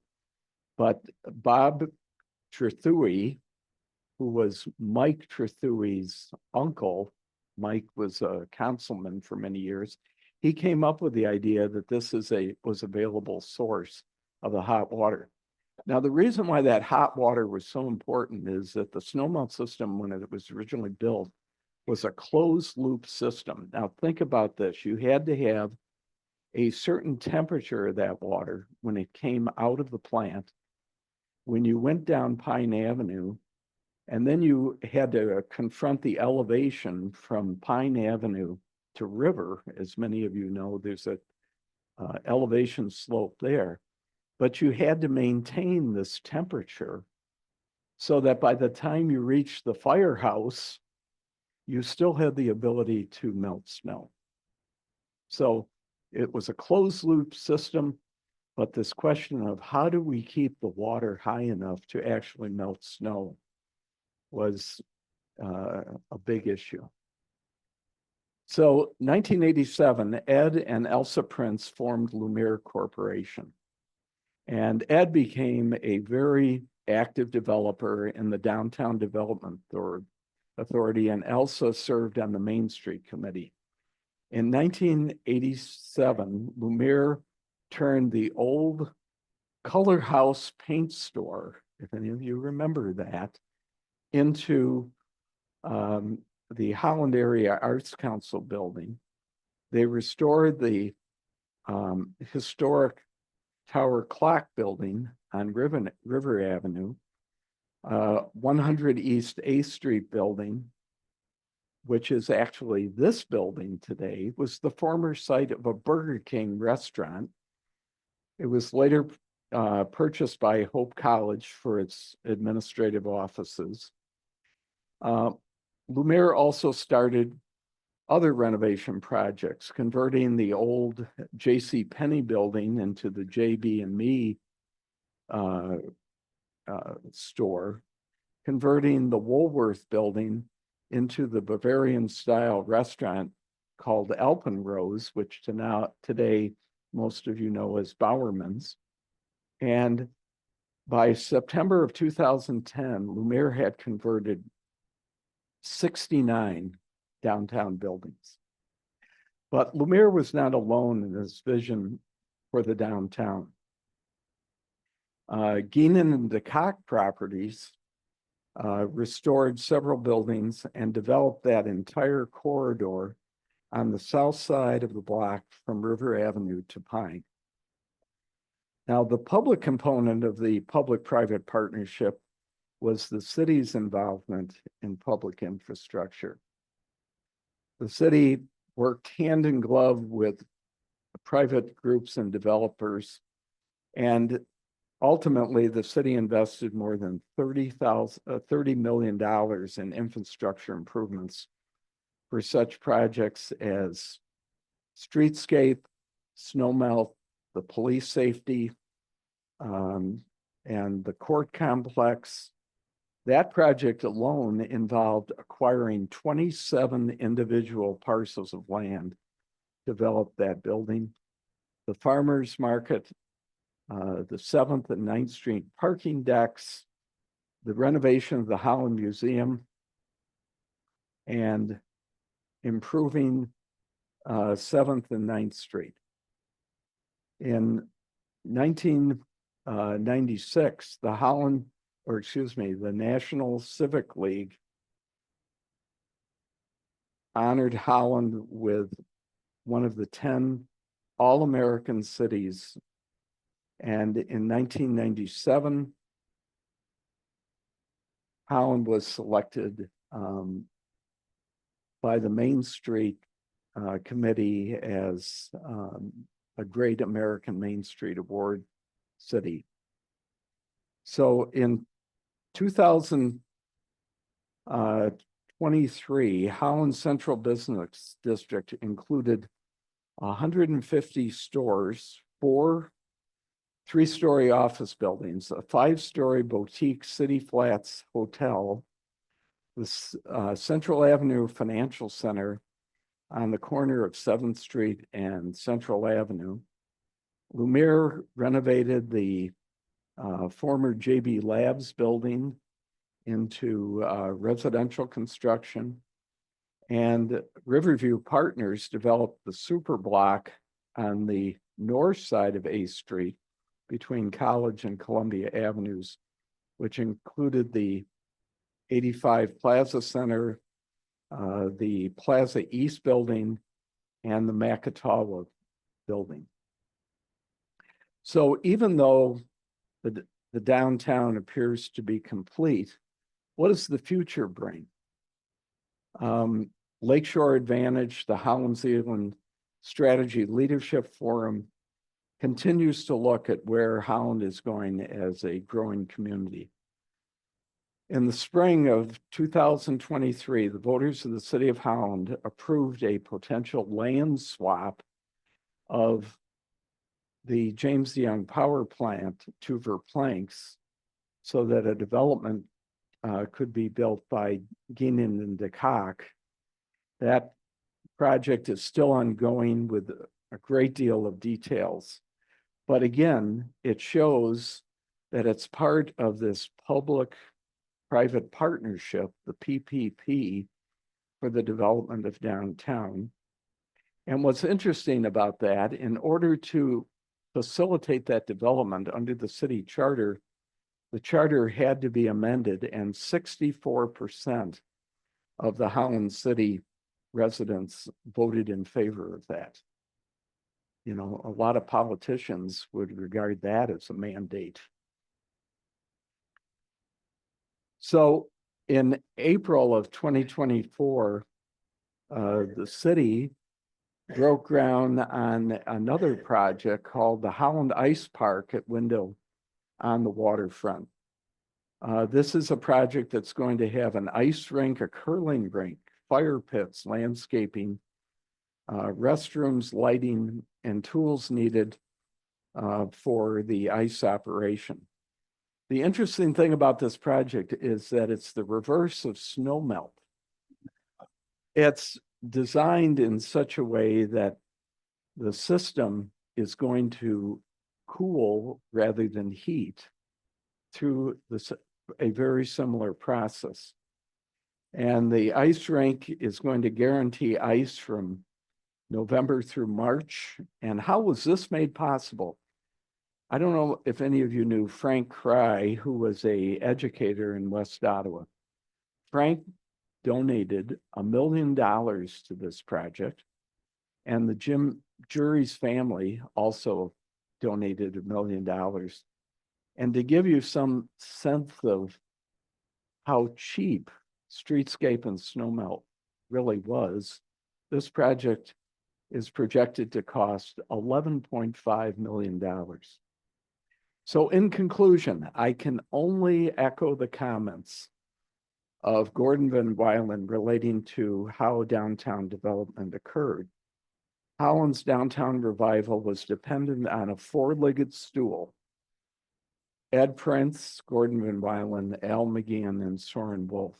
But Bob Trethewey, who was Mike Trethewey's uncle, Mike was a councilman for many years, he came up with the idea that this was available source of the hot water. Now, the reason why that hot water was so important is that the snowmelt system, when it was originally built, was a closed loop system. Now, think about this. You had to have a certain temperature of that water when it came out of the plant, when you went down Pine Avenue, and then you had to confront the elevation from Pine Avenue to River. As many of you know, there's a elevation slope there. but you had to maintain this temperature so that by the time you reached the firehouse, you still had the ability to melt snow. So it was a closed loop system, but this question of how do we keep the water high enough to actually melt snow was a big issue. So 1987, Ed and Elsa Prince formed Lumiere Corporation. And Ed became a very active developer in the Downtown Development Authority, and Elsa served on the Main Street Committee. In 1987, Lumiere turned the old Color House paint store, if any of you remember that, into the Holland Area Arts Council building. They restored the historic Tower Clock building on River Avenue, 100 East 8th Street building, which is actually this building today, was the former site of a Burger King restaurant. It was later purchased by Hope College for its administrative offices. Lumiere also started other renovation projects, converting the old J.C. Penney building into the JB&Me store, converting the Woolworth building into the Bavarian-style restaurant called Alpenrose, which today most of you know as Bowerman's. And by September of 2010, Lumiere had converted 69 downtown buildings. But Lumiere was not alone in his vision for the downtown. Geenen and DeCock properties restored several buildings and developed that entire corridor on the south side of the block from River Avenue to Pine. Now, the public component of the public-private partnership was the city's involvement in public infrastructure. The city worked hand in glove with private groups and developers, and ultimately the city invested more than $30 million in infrastructure improvements for such projects as streetscape, snow melt, the police safety, and the court complex. That project alone involved acquiring 27 individual parcels of land, developed that building. The farmers market, the 7th and 9th Street parking decks, the renovation of the Holland Museum, and improving 7th and 9th Street. In 1996, the National Civic League honored Holland with one of the 10 All-American cities. And in 1997, Holland was selected by the Main Street Committee as a Great American Main Street Award city. So in 2023, Holland Central Business District included 150 stores, 4 3-story office buildings, a 5-story boutique City Flats hotel, the Central Avenue Financial Center on the corner of 7th Street and Central Avenue. Lumiere renovated the former JB Labs building into residential construction, and Riverview Partners developed the super block on the north side of 8th Street between College and Columbia Avenues, which included the 85 Plaza Center, the Plaza East building, and the Macatawa building. So even though the downtown appears to be complete, what does the future bring? Lakeshore Advantage, the Holland Zealand Strategy Leadership Forum, continues to look at where Holland is going as a growing community. In the spring of 2023, the voters of the city of Holland approved a potential land swap of the James Young Power Plant to Verplanks so that a development could be built by Geenen and de Kock. That project is still ongoing with a great deal of details. But again, it shows that it's part of this public-private partnership, the PPP, for the development of downtown. And what's interesting about that, in order to facilitate that development under the city charter, the charter had to be amended, and 64% of the Holland City residents voted in favor of that. You know, a lot of politicians would regard that as a mandate. So in April of 2024, the city broke ground on another project called the Holland Ice Park at Wendell on the waterfront. This is a project that's going to have an ice rink, a curling rink, fire pits, landscaping, restrooms, lighting, and tools needed for the ice operation. The interesting thing about this project is that it's the reverse of snow melt. It's designed in such a way that the system is going to cool rather than heat through a very similar process. And the ice rink is going to guarantee ice from November through March. And how was this made possible? I don't know if any of you knew Frank Cry, who was an educator in West Ottawa. Frank donated $1 million to this project, and the Jim Jury's family also donated $1 million. And to give you some sense of how cheap streetscape and snowmelt really was, this project is projected to cost $11.5 million. So in conclusion, I can only echo the comments of Gordon Van Wylen relating to how downtown development occurred. Holland's downtown revival was dependent on a four-legged stool. Ed Prince, Gordon Van Wylen, Allan McGeehan, and Soren Wolff.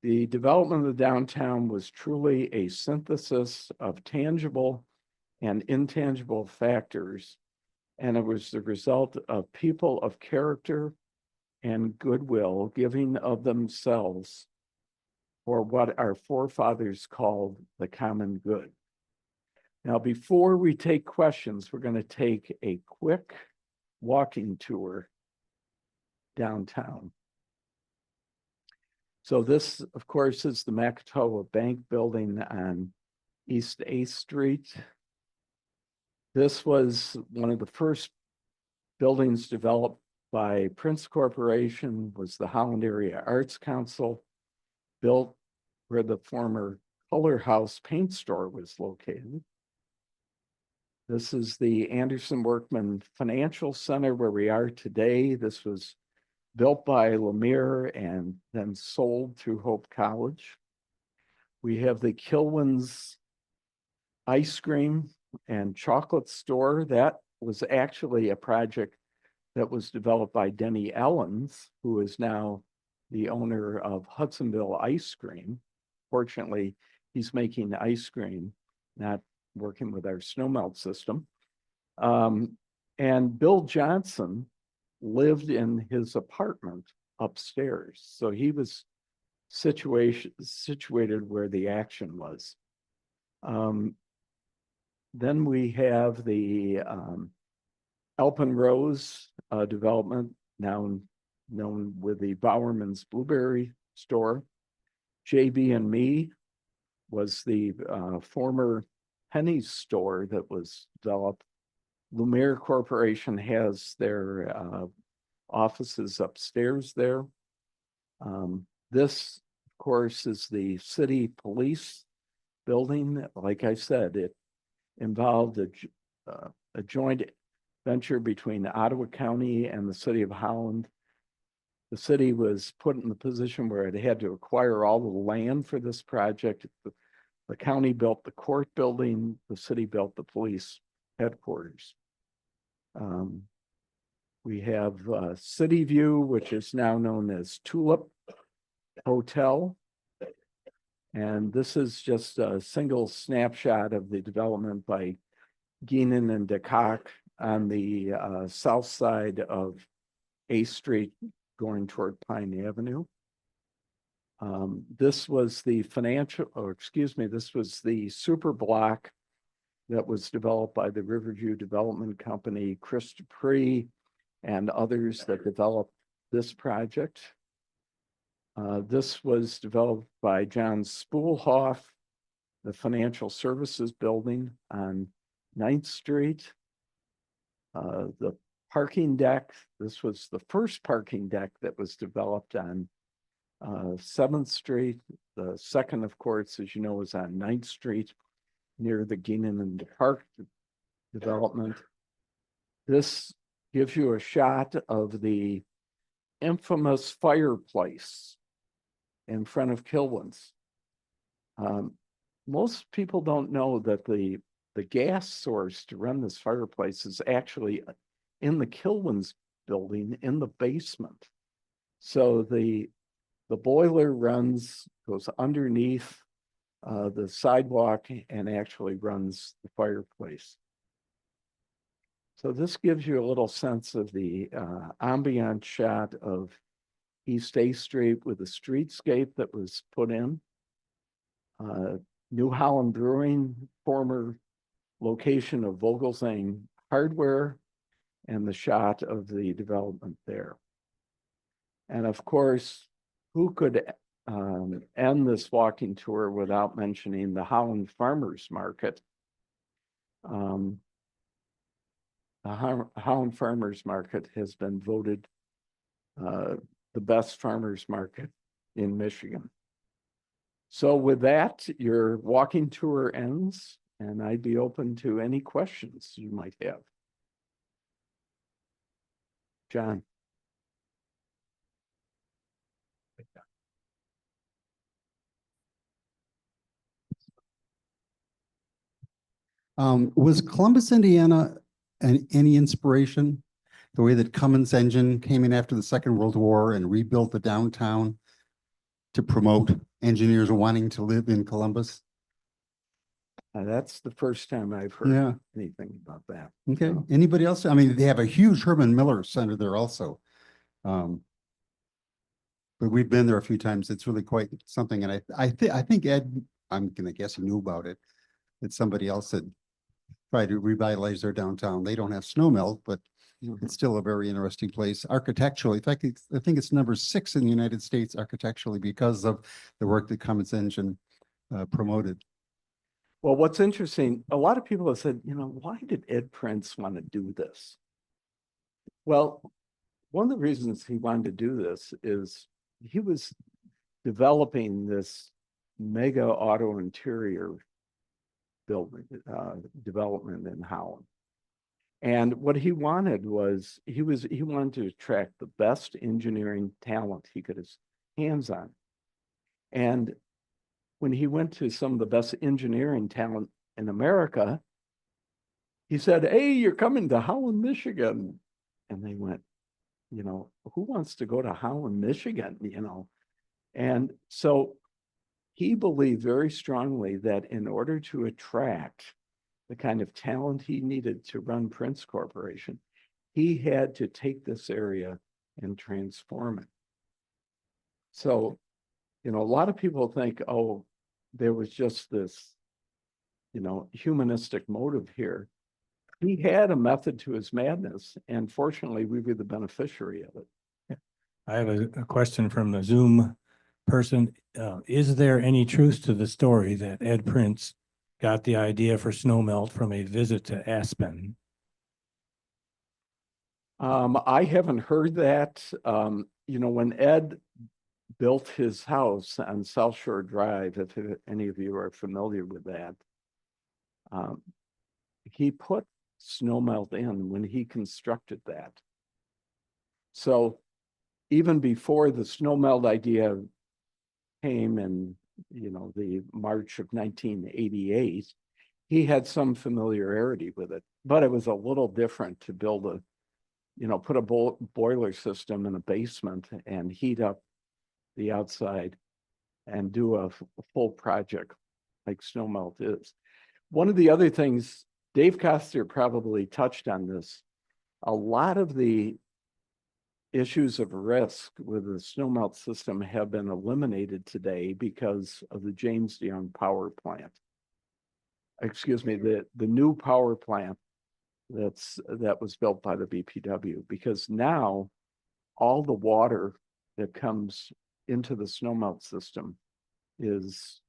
The development of the downtown was truly a synthesis of tangible and intangible factors, and it was the result of people of character and goodwill giving of themselves for what our forefathers called the common good. Now, before we take questions, we're going to take a quick walking tour downtown. So this, of course, is the Makatoa Bank building on East 8th Street. This was one of the first buildings developed by Prince Corporation, was the Holland Area Arts Council, built where the former Color House paint store was located. This is the Anderson Workman Financial Center where we are today. This was built by Lemire and then sold through Hope College. We have the Kilwins ice cream and chocolate store. That was actually a project that was developed by Denny Ellens, who is now the owner of Hudsonville Ice Cream. Fortunately, he's making ice cream, not working with our snowmelt system. And Bill Johnson lived in his apartment upstairs. So he was situated where the action was. Then we have the Alpen Rose development, now known with the Bowerman's Blueberry store. JB and Me was the former Penny's store that was developed. Lemire Corporation has their offices upstairs there. This, of course, is the city police building. Like I said, it involved a joint venture between Ottawa County and the city of Holland. The city was put in the position where it had to acquire all the land for this project. The county built the court building, the city built the police headquarters. We have City View, which is now known as Tulip Hotel. And this is just a single snapshot of the development by Geehan and DeCock on the south side of A Street going toward Pine Avenue. This was the this was the super block that was developed by the Riverview Development Company, Chris Dupree, and others that developed this project. This was developed by John Spoolhoff, the Financial Services Building on 9th Street. The parking deck, this was the first parking deck that was developed on 7th Street. The second, of course, as you know, is on 9th Street near the Geehan and Park development. This gives you a shot of the infamous fireplace in front of Kilwins. Most people don't know that the gas source to run this fireplace is actually in the Kilwins building in the basement. So the boiler goes underneath the sidewalk and actually runs the fireplace. So this gives you a little sense of the ambient shot of East A Street with the streetscape that was put in. New Holland Brewing, former location of Vogelsang Hardware, and the shot of the development there. And of course, who could end this walking tour without mentioning the Holland Farmers Market? The Holland Farmers Market has been voted the best farmers market in Michigan. So with that, your walking tour ends, and I'd be open to any questions you might have. John. Was Columbus, Indiana, any inspiration? The way that Cummins engine came in after the Second World War and rebuilt the downtown to promote engineers wanting to live in Columbus? That's the first time I've heard anything about that. Okay. So. Anybody else? I mean, they have a huge Herman Miller Center there also. But we've been there a few times. It's really quite something. And I think Ed, I'm gonna guess he knew about it. It's somebody else that tried to revitalize their downtown. They don't have snow melt, but it's still a very interesting place architecturally. In fact, I think it's number 6 in the United States architecturally because of the work that Cummins engine promoted. Well, what's interesting, a lot of people have said, why did Ed Prince want to do this? Well, one of the reasons he wanted to do this is he was developing this mega auto interior building development in Holland. And what he wanted was he wanted to attract the best engineering talent he could have hands on. And when he went to some of the best engineering talent in America, he said, "Hey, you're coming to Holland, Michigan." And they went, who wants to go to Holland, Michigan, And so he believed very strongly that in order to attract the kind of talent he needed to run Prince Corporation, he had to take this area and transform it. So, a lot of people think, oh, there was just this, humanistic motive here. He had a method to his madness, and fortunately, we were the beneficiary of it. I have a question from the Zoom person. Is there any truth to the story that Ed Prince got the idea for snowmelt from a visit to Aspen? I haven't heard that. When Ed built his house on South Shore Drive, if any of you are familiar with that, he put snow melt in when he constructed that. So even before the snow melt idea came in, the March of 1988, he had some familiarity with it, but it was a little different to build put a boiler system in a basement and heat up the outside and do a full project like snow melt is. One of the other things, Dave Coster probably touched on this, a lot of the issues of risk with the snowmelt system have been eliminated today because of the James DeYoung power plant. Excuse me, the new power plant that was built by the BPW, because now all the water that comes into the snowmelt system is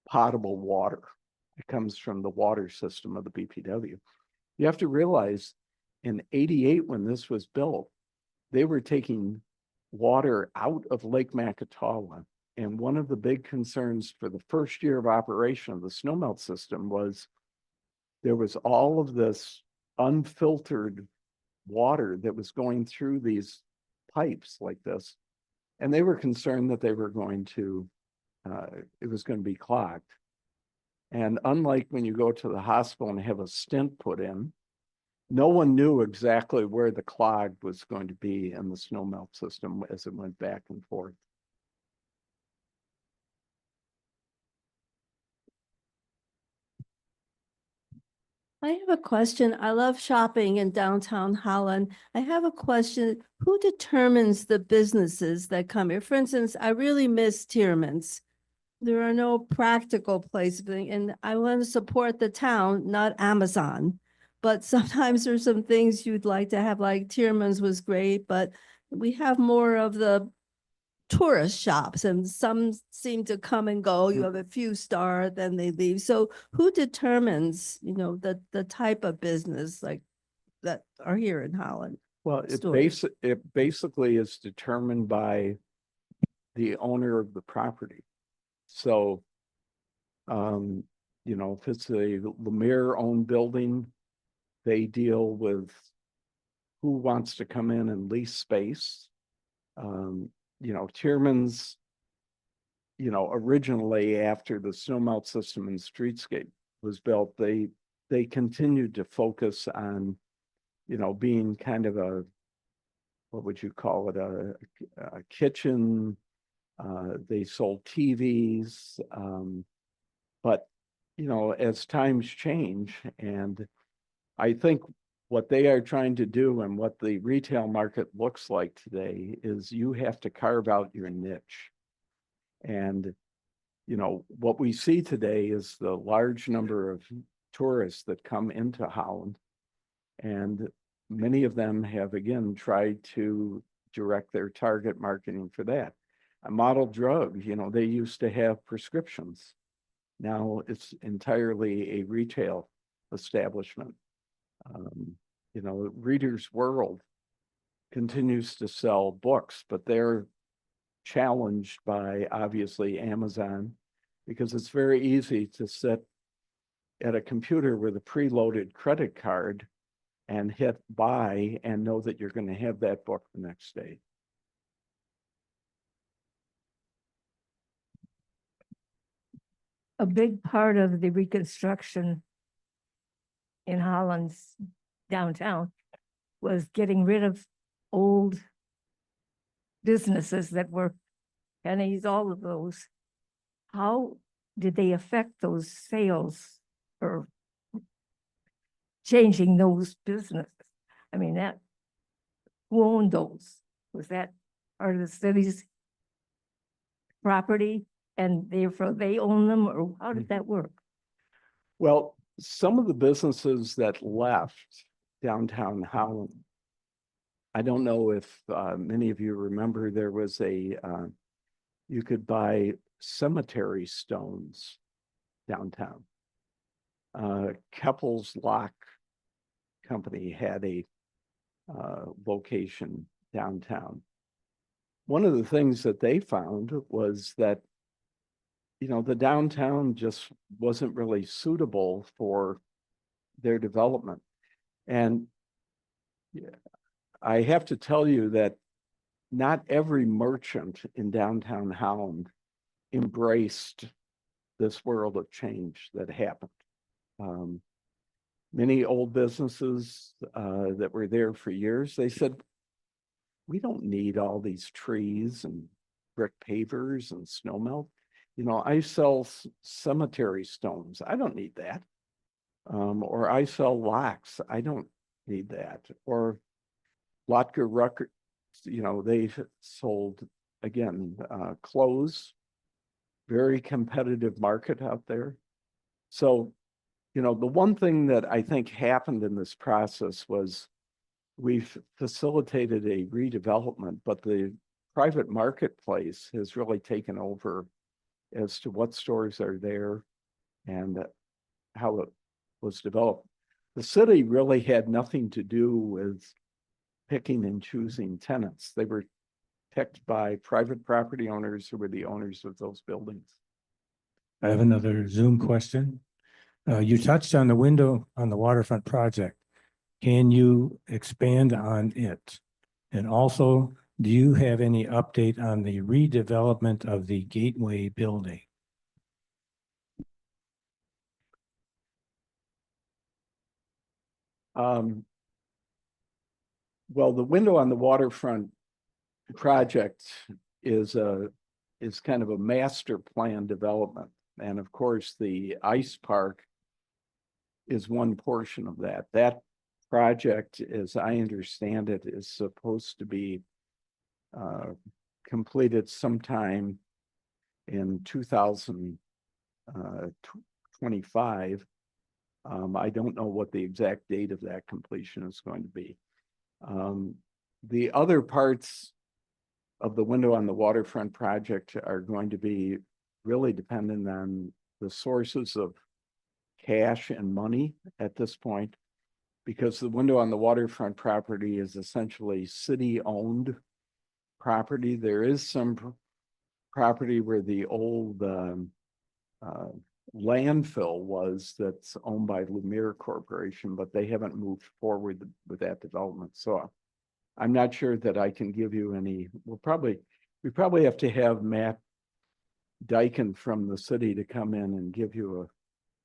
potable water. It comes from the water system of the BPW. You have to realize in 88, when this was built, they were taking water out of Lake Macatawa. And one of the big concerns for the first year of operation of the snowmelt system was there was all of this unfiltered water that was going through these pipes like this. And they were concerned that they were going to, it was going to be clogged. And unlike when you go to the hospital and have a stent put in, no one knew exactly where the clog was going to be in the snowmelt system as it went back and forth. I have a question. I love shopping in downtown Holland. I have a question. Who determines the businesses that come here? For instance, I really miss Tierman's. There are no practical places, and I want to support the town, not Amazon. But sometimes there's some things you'd like to have, like Tierman's was great, but we have more of the tourist shops and some seem to come and go. You have a few star, then they leave. So who determines, the type of business like that are here in Holland? Well, Stores. it basically is determined by the owner of the property. So, if it's a Lemire-owned building, they deal with who wants to come in and lease space. Tierman's, originally after the snowmelt system and streetscape was built, they continued to focus on, being kind of a, what would you call it, a kitchen. They sold TVs, but, as times change, and I think what they are trying to do and what the retail market looks like today is you have to carve out your niche. And, what we see today is the large number of tourists that come into Holland. And many of them have, again, tried to direct their target marketing for that. A model drug, they used to have prescriptions. Now it's entirely a retail establishment. Reader's World continues to sell books, but they're challenged by obviously Amazon, because it's very easy to sit at a computer with a preloaded credit card and hit buy and know that you're going to have that book the next day. A big part of the reconstruction in Holland's downtown was getting rid of old businesses that were pennies, all of those. How did they affect those sales or changing those businesses? I mean, who owned those? Was that part of the city's property and therefore they own them, or how did that work? Well, some of the businesses that left downtown Holland, I don't know if many of you remember, there was you could buy cemetery stones downtown. Keppel's Lock Company had a location downtown. One of the things that they found was that, the downtown just wasn't really suitable for their development. And yeah, I have to tell you that not every merchant in downtown Holland embraced this world of change that happened. Many old businesses that were there for years, they said, we don't need all these trees and brick pavers and snow melt. You know, I sell cemetery stones. I don't need that. Or I sell locks. I don't need that. Or Lotger Rucker, you know, they sold, again, clothes, very competitive market out there. So, you know, the one thing that I think happened in this process was we've facilitated a redevelopment, but the private marketplace has really taken over as to what stores are there and how it was developed. The city really had nothing to do with picking and choosing tenants. They were picked by private property owners who were the owners of those buildings. I have another Zoom question. You touched on the window on the waterfront project. Can you expand on it? And also, do you have any update on the redevelopment of the Gateway building? Well, the window on the waterfront project is kind of a master plan development. And of course, the ice park is one portion of that. That project, as I understand it, is supposed to be completed sometime in 2025. I don't know what the exact date of that completion is going to be. The other parts of the window on the waterfront project are going to be really dependent on the sources of cash and money at this point, because the window on the waterfront property is essentially city-owned property. There is some property where the old landfill was that's owned by Lumiere Corporation, but they haven't moved forward with that development. So I'm not sure that I can give you any. We probably have to have Matt Dyken from the city to come in and give you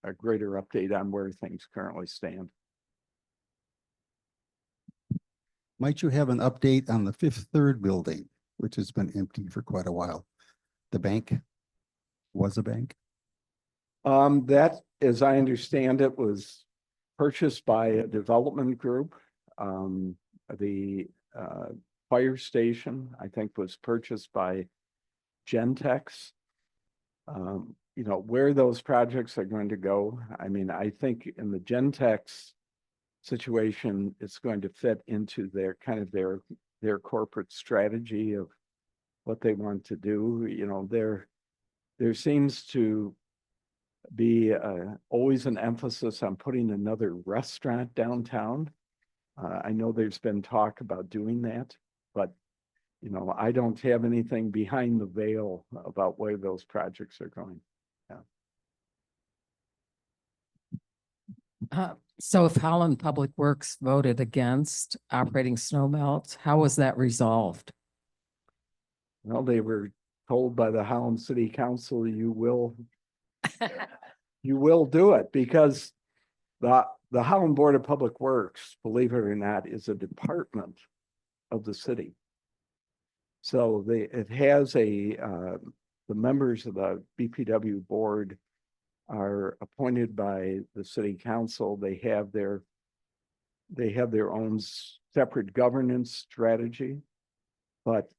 a greater update on where things currently stand. Might you have an update on the Fifth Third building, which has been empty for quite a while? The bank was a bank. That, as I understand it, was purchased by a development group. The fire station, I think, was purchased by Gentex. You know, where those projects are going to go, I mean, I think in the Gentex situation, it's going to fit into their kind of their corporate strategy of what they want to do. You know, there seems to be always an emphasis on putting another restaurant downtown. I know there's been talk about doing that, but you know, I don't have anything behind the veil about where those projects are going. So if Holland Public Works voted against operating snow melt, how was that resolved? Well, they were told by the Holland City Council, you will do it, because the Holland Board of Public Works, believe it or not, is a department of the city. So it has the members of the BPW board are appointed by the city council. They have their own separate governance strategy, but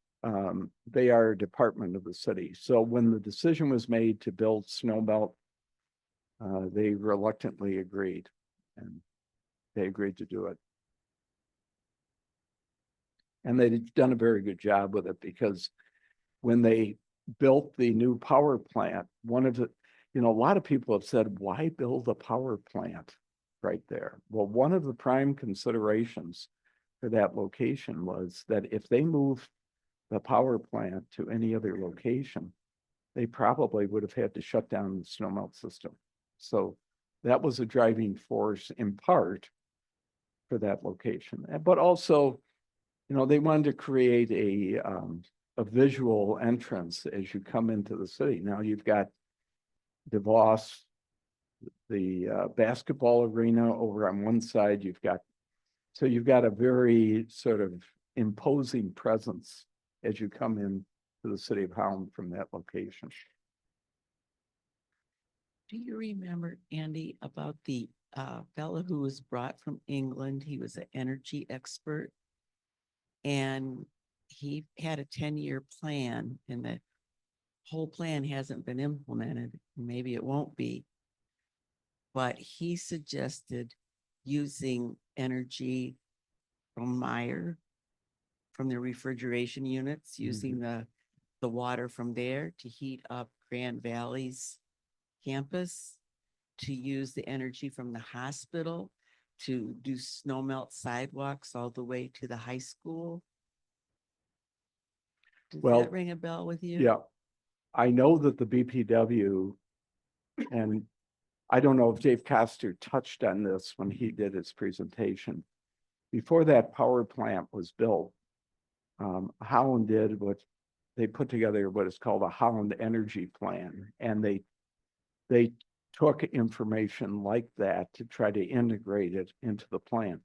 they are a department of the city. So when the decision was made to build Snowbelt, they reluctantly agreed, and they agreed to do it. And they've done a very good job with it, because when they built the new power plant, one of the, you know, a lot of people have said, why build a power plant right there? Well, one of the prime considerations for that location was that if they moved the power plant to any other location, they probably would have had to shut down the snowmelt system. So that was a driving force in part for that location. But also, they wanted to create a visual entrance as you come into the city. Now you've got DeVos, the basketball arena over on one side. You've got a very sort of imposing presence as you come in to the city of Holland from that location. Do you remember, Andy, about the fellow who was brought from England? He was an energy expert. And he had a 10-year plan, and the whole plan hasn't been implemented. Maybe it won't be. But he suggested using energy from Meyer, from the refrigeration units, using the water from there to heat up Grand Valley's campus, to use the energy from the hospital to do snow melt sidewalks all the way to the high school. Does Well, that ring a bell with you? Yeah, I know that the BPW, and I don't know if Dave Coster touched on this when he did his presentation. Before that power plant was built, Holland did what they put together what is called a Holland Energy Plan, and they took information like that to try to integrate it into the plan.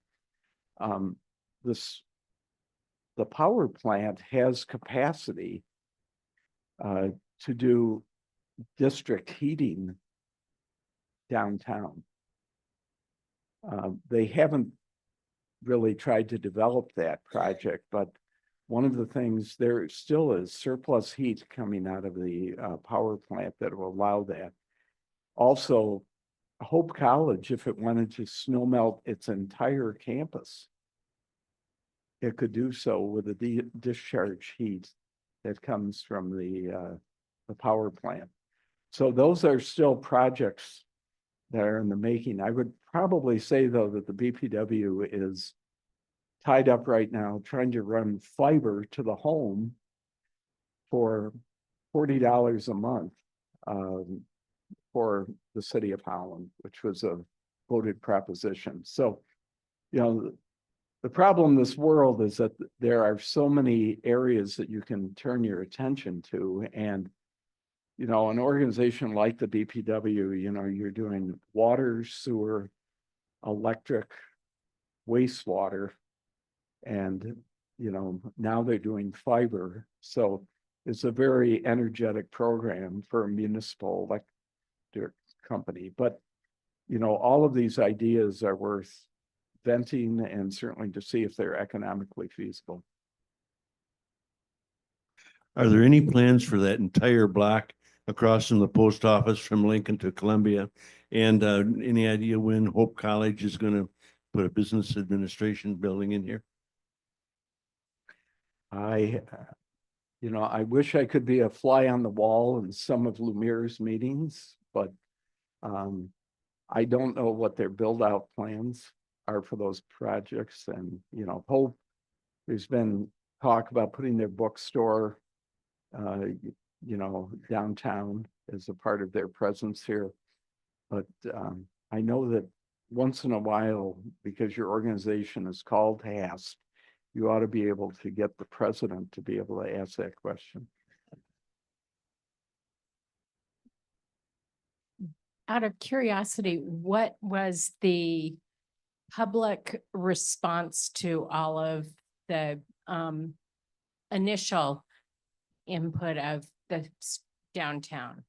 The power plant has capacity to do district heating downtown. They haven't really tried to develop that project, but one of the things, there still is surplus heat coming out of the power plant that will allow that. Also, Hope College, if it wanted to snow melt its entire campus, it could do so with the discharge heat that comes from the power plant. So those are still projects that are in the making. I would probably say, though, that the BPW is tied up right now trying to run fiber to the home for $40 a month for the city of Holland, which was a voted proposition. So, the problem in this world is that there are so many areas that you can turn your attention to. And, an organization like the BPW, you're doing water, sewer, electric, wastewater, and, now they're doing fiber. So it's a very energetic program for a municipal electric company. But, all of these ideas are worth venting and certainly to see if they're economically feasible. Are there any plans for that entire block across from the post office from Lincoln to Columbia? And any idea when Hope College is going to put a business administration building in here? I wish I could be a fly on the wall in some of Lumiere's meetings, but I don't know what their build out plans are for those projects. And, Hope, there's been talk about putting their bookstore, downtown as a part of their presence here. But I know that once in a while, because your organization is called HASP, you ought to be able to get the president to be able to ask that question. Out of curiosity, what was the public response to all of the initial input of the downtown?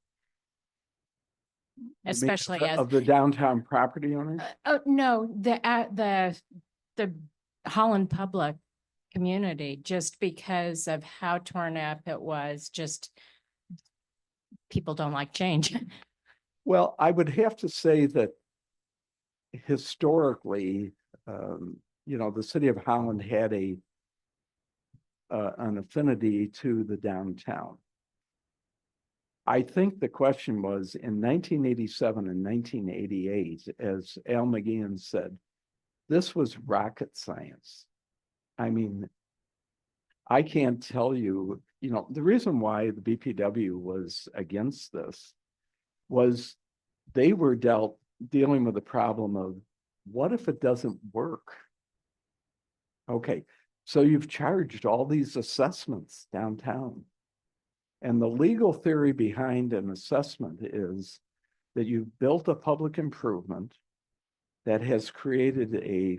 Especially as of the downtown property owners? no, the Holland public community, just because of how torn up it was. Just people don't like change. Well, I would have to say that historically, the city of Holland had an affinity to the downtown. I think the question was in 1987 and 1988, as Allan McGeehan said, this was rocket science. I mean, I can't tell you, the reason why the BPW was against this was they were dealt dealing with the problem of what if it doesn't work? Okay, so you've charged all these assessments downtown. And the legal theory behind an assessment is that you've built a public improvement that has created a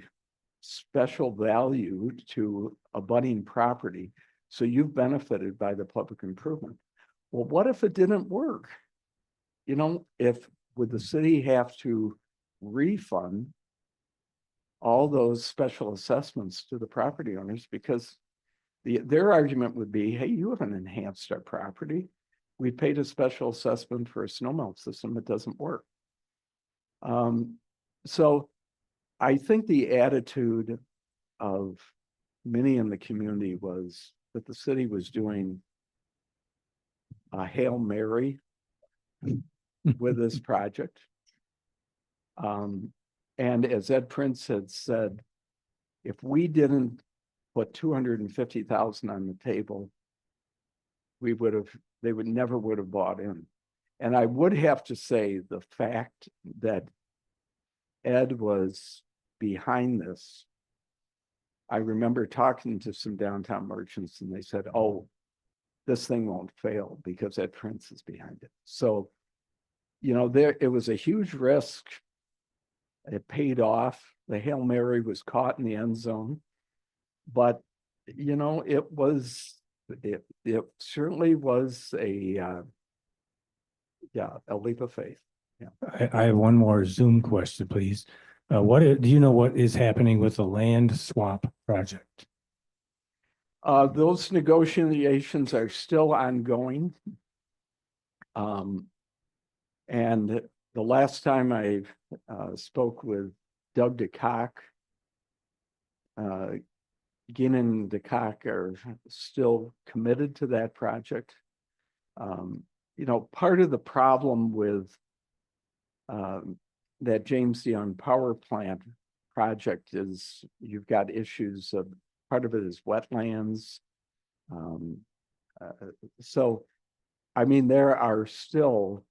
special value to abutting property. So you've benefited by the public improvement. Well, what if it didn't work? You know, would the city have to refund all those special assessments to the property owners? Because their argument would be, hey, you haven't enhanced our property. We paid a special assessment for a snowmelt system that doesn't work. So I think the attitude of many in the community was that the city was doing a Hail Mary with this project. And as Ed Prince had said, if we didn't put 250,000 on the table, they never would have bought in. And I would have to say the fact that Ed was behind this. I remember talking to some downtown merchants and they said, oh, this thing won't fail because Ed Prince is behind it. So, you know, it was a huge risk. It paid off. The Hail Mary was caught in the end zone. But, you know, it certainly was a leap of faith. Yeah. I have one more Zoom question, please. Do you know what is happening with the land swap project? Those negotiations are still ongoing. And the last time I spoke with Doug DeCock, Ginn and DeCock are still committed to that project. You know, part of the problem with that James Young power plant project is you've got issues of, part of it is wetlands. So, I mean, there are still,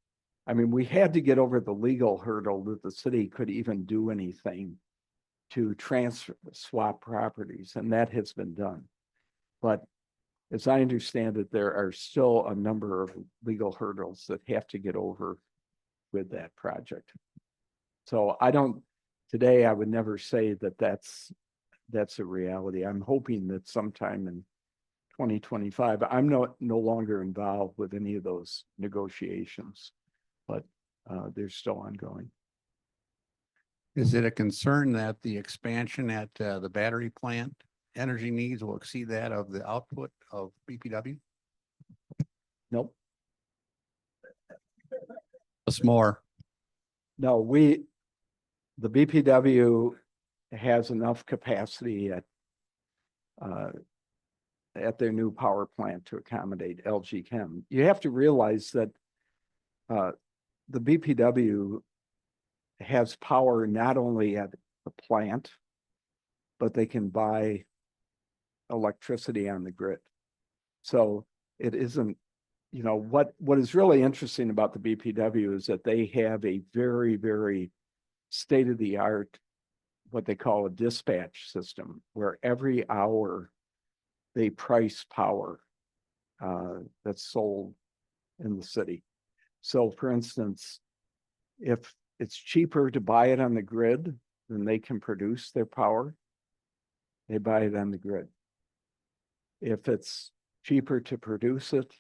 I mean, we had to get over the legal hurdle that the city could even do anything to swap properties, and that has been done. But as I understand it, there are still a number of legal hurdles that have to get over with that project. So today I would never say that that's a reality. I'm hoping that sometime in 2025, I'm no longer involved with any of those negotiations, but they're still ongoing. Is it a concern that the expansion at the battery plant energy needs will exceed that of the output of BPW? Nope. What's more? No, the BPW has enough capacity at their new power plant to accommodate LG Chem. You have to realize that the BPW has power not only at the plant, but they can buy electricity on the grid. So it isn't, you know, what is really interesting about the BPW is that they have a very, very state-of-the-art, what they call a dispatch system, where every hour they price power that's sold in the city. So for instance, if it's cheaper to buy it on the grid than they can produce their power, they buy it on the grid. If it's cheaper to produce it,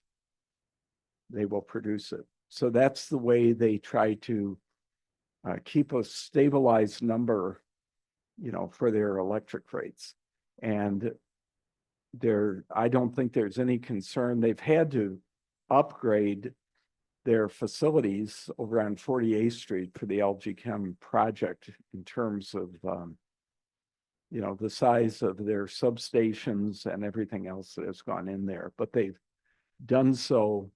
they will produce it. So that's the way they try to keep a stabilized number, you know, for their electric rates. And I don't think there's any concern. They've had to upgrade their facilities over on 48th Street for the LG Chem project in terms of, you know, the size of their substations and everything else that has gone in there. But they've done so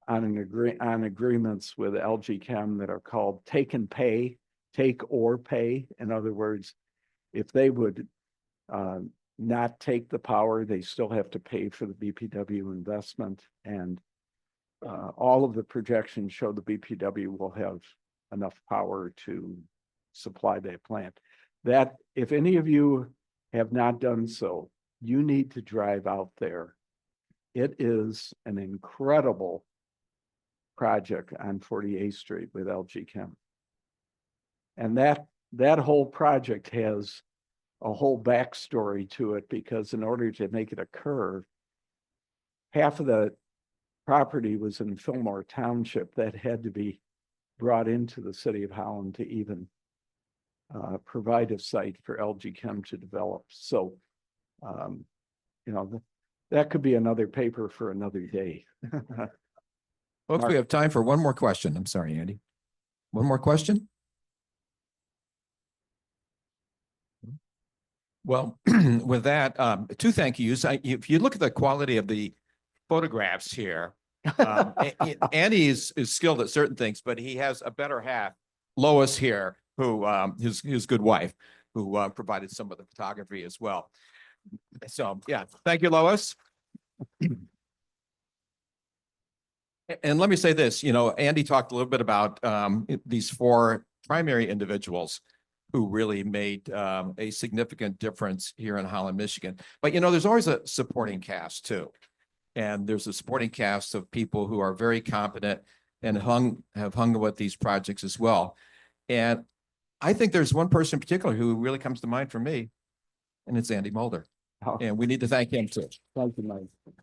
on agreements with LG Chem that are called take or pay. In other words, if they would not take the power, they still have to pay for the BPW investment. And all of the projections show the BPW will have enough power to supply that plant. That, if any of you have not done so, you need to drive out there. It is an incredible project on 48th Street with LG Chem. And that whole project has a whole backstory to it, because in order to make it occur, half of the property was in Fillmore Township that had to be brought into the city of Holland to even provide a site for LG Chem to develop. So, you know, that could be another paper for another day. Folks, we have time for one more question. I'm sorry, Andy. One more question? Well, with that, two thank yous. If you look at the quality of the photographs here, Andy is skilled at certain things, but he has a better half, Lois here, who his good wife, who provided some of the photography as well. So yeah, thank you, Lois. And let me say this, you know, Andy talked a little bit about these four primary individuals who really made a significant difference here in Holland, Michigan. But, you know, there's always a supporting cast too. And there's a supporting cast of people who are very competent and have hung with these projects as well. And I think there's one person in particular who really comes to mind for me, and it's Andy Mulder. Oh. And we need to thank him too. Thank you, Mike.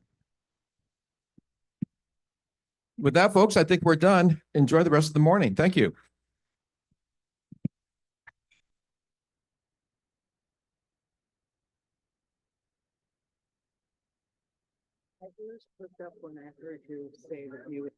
With that, folks, I think we're done. Enjoy the rest of the morning. Thank you. I just looked up when I heard you say that you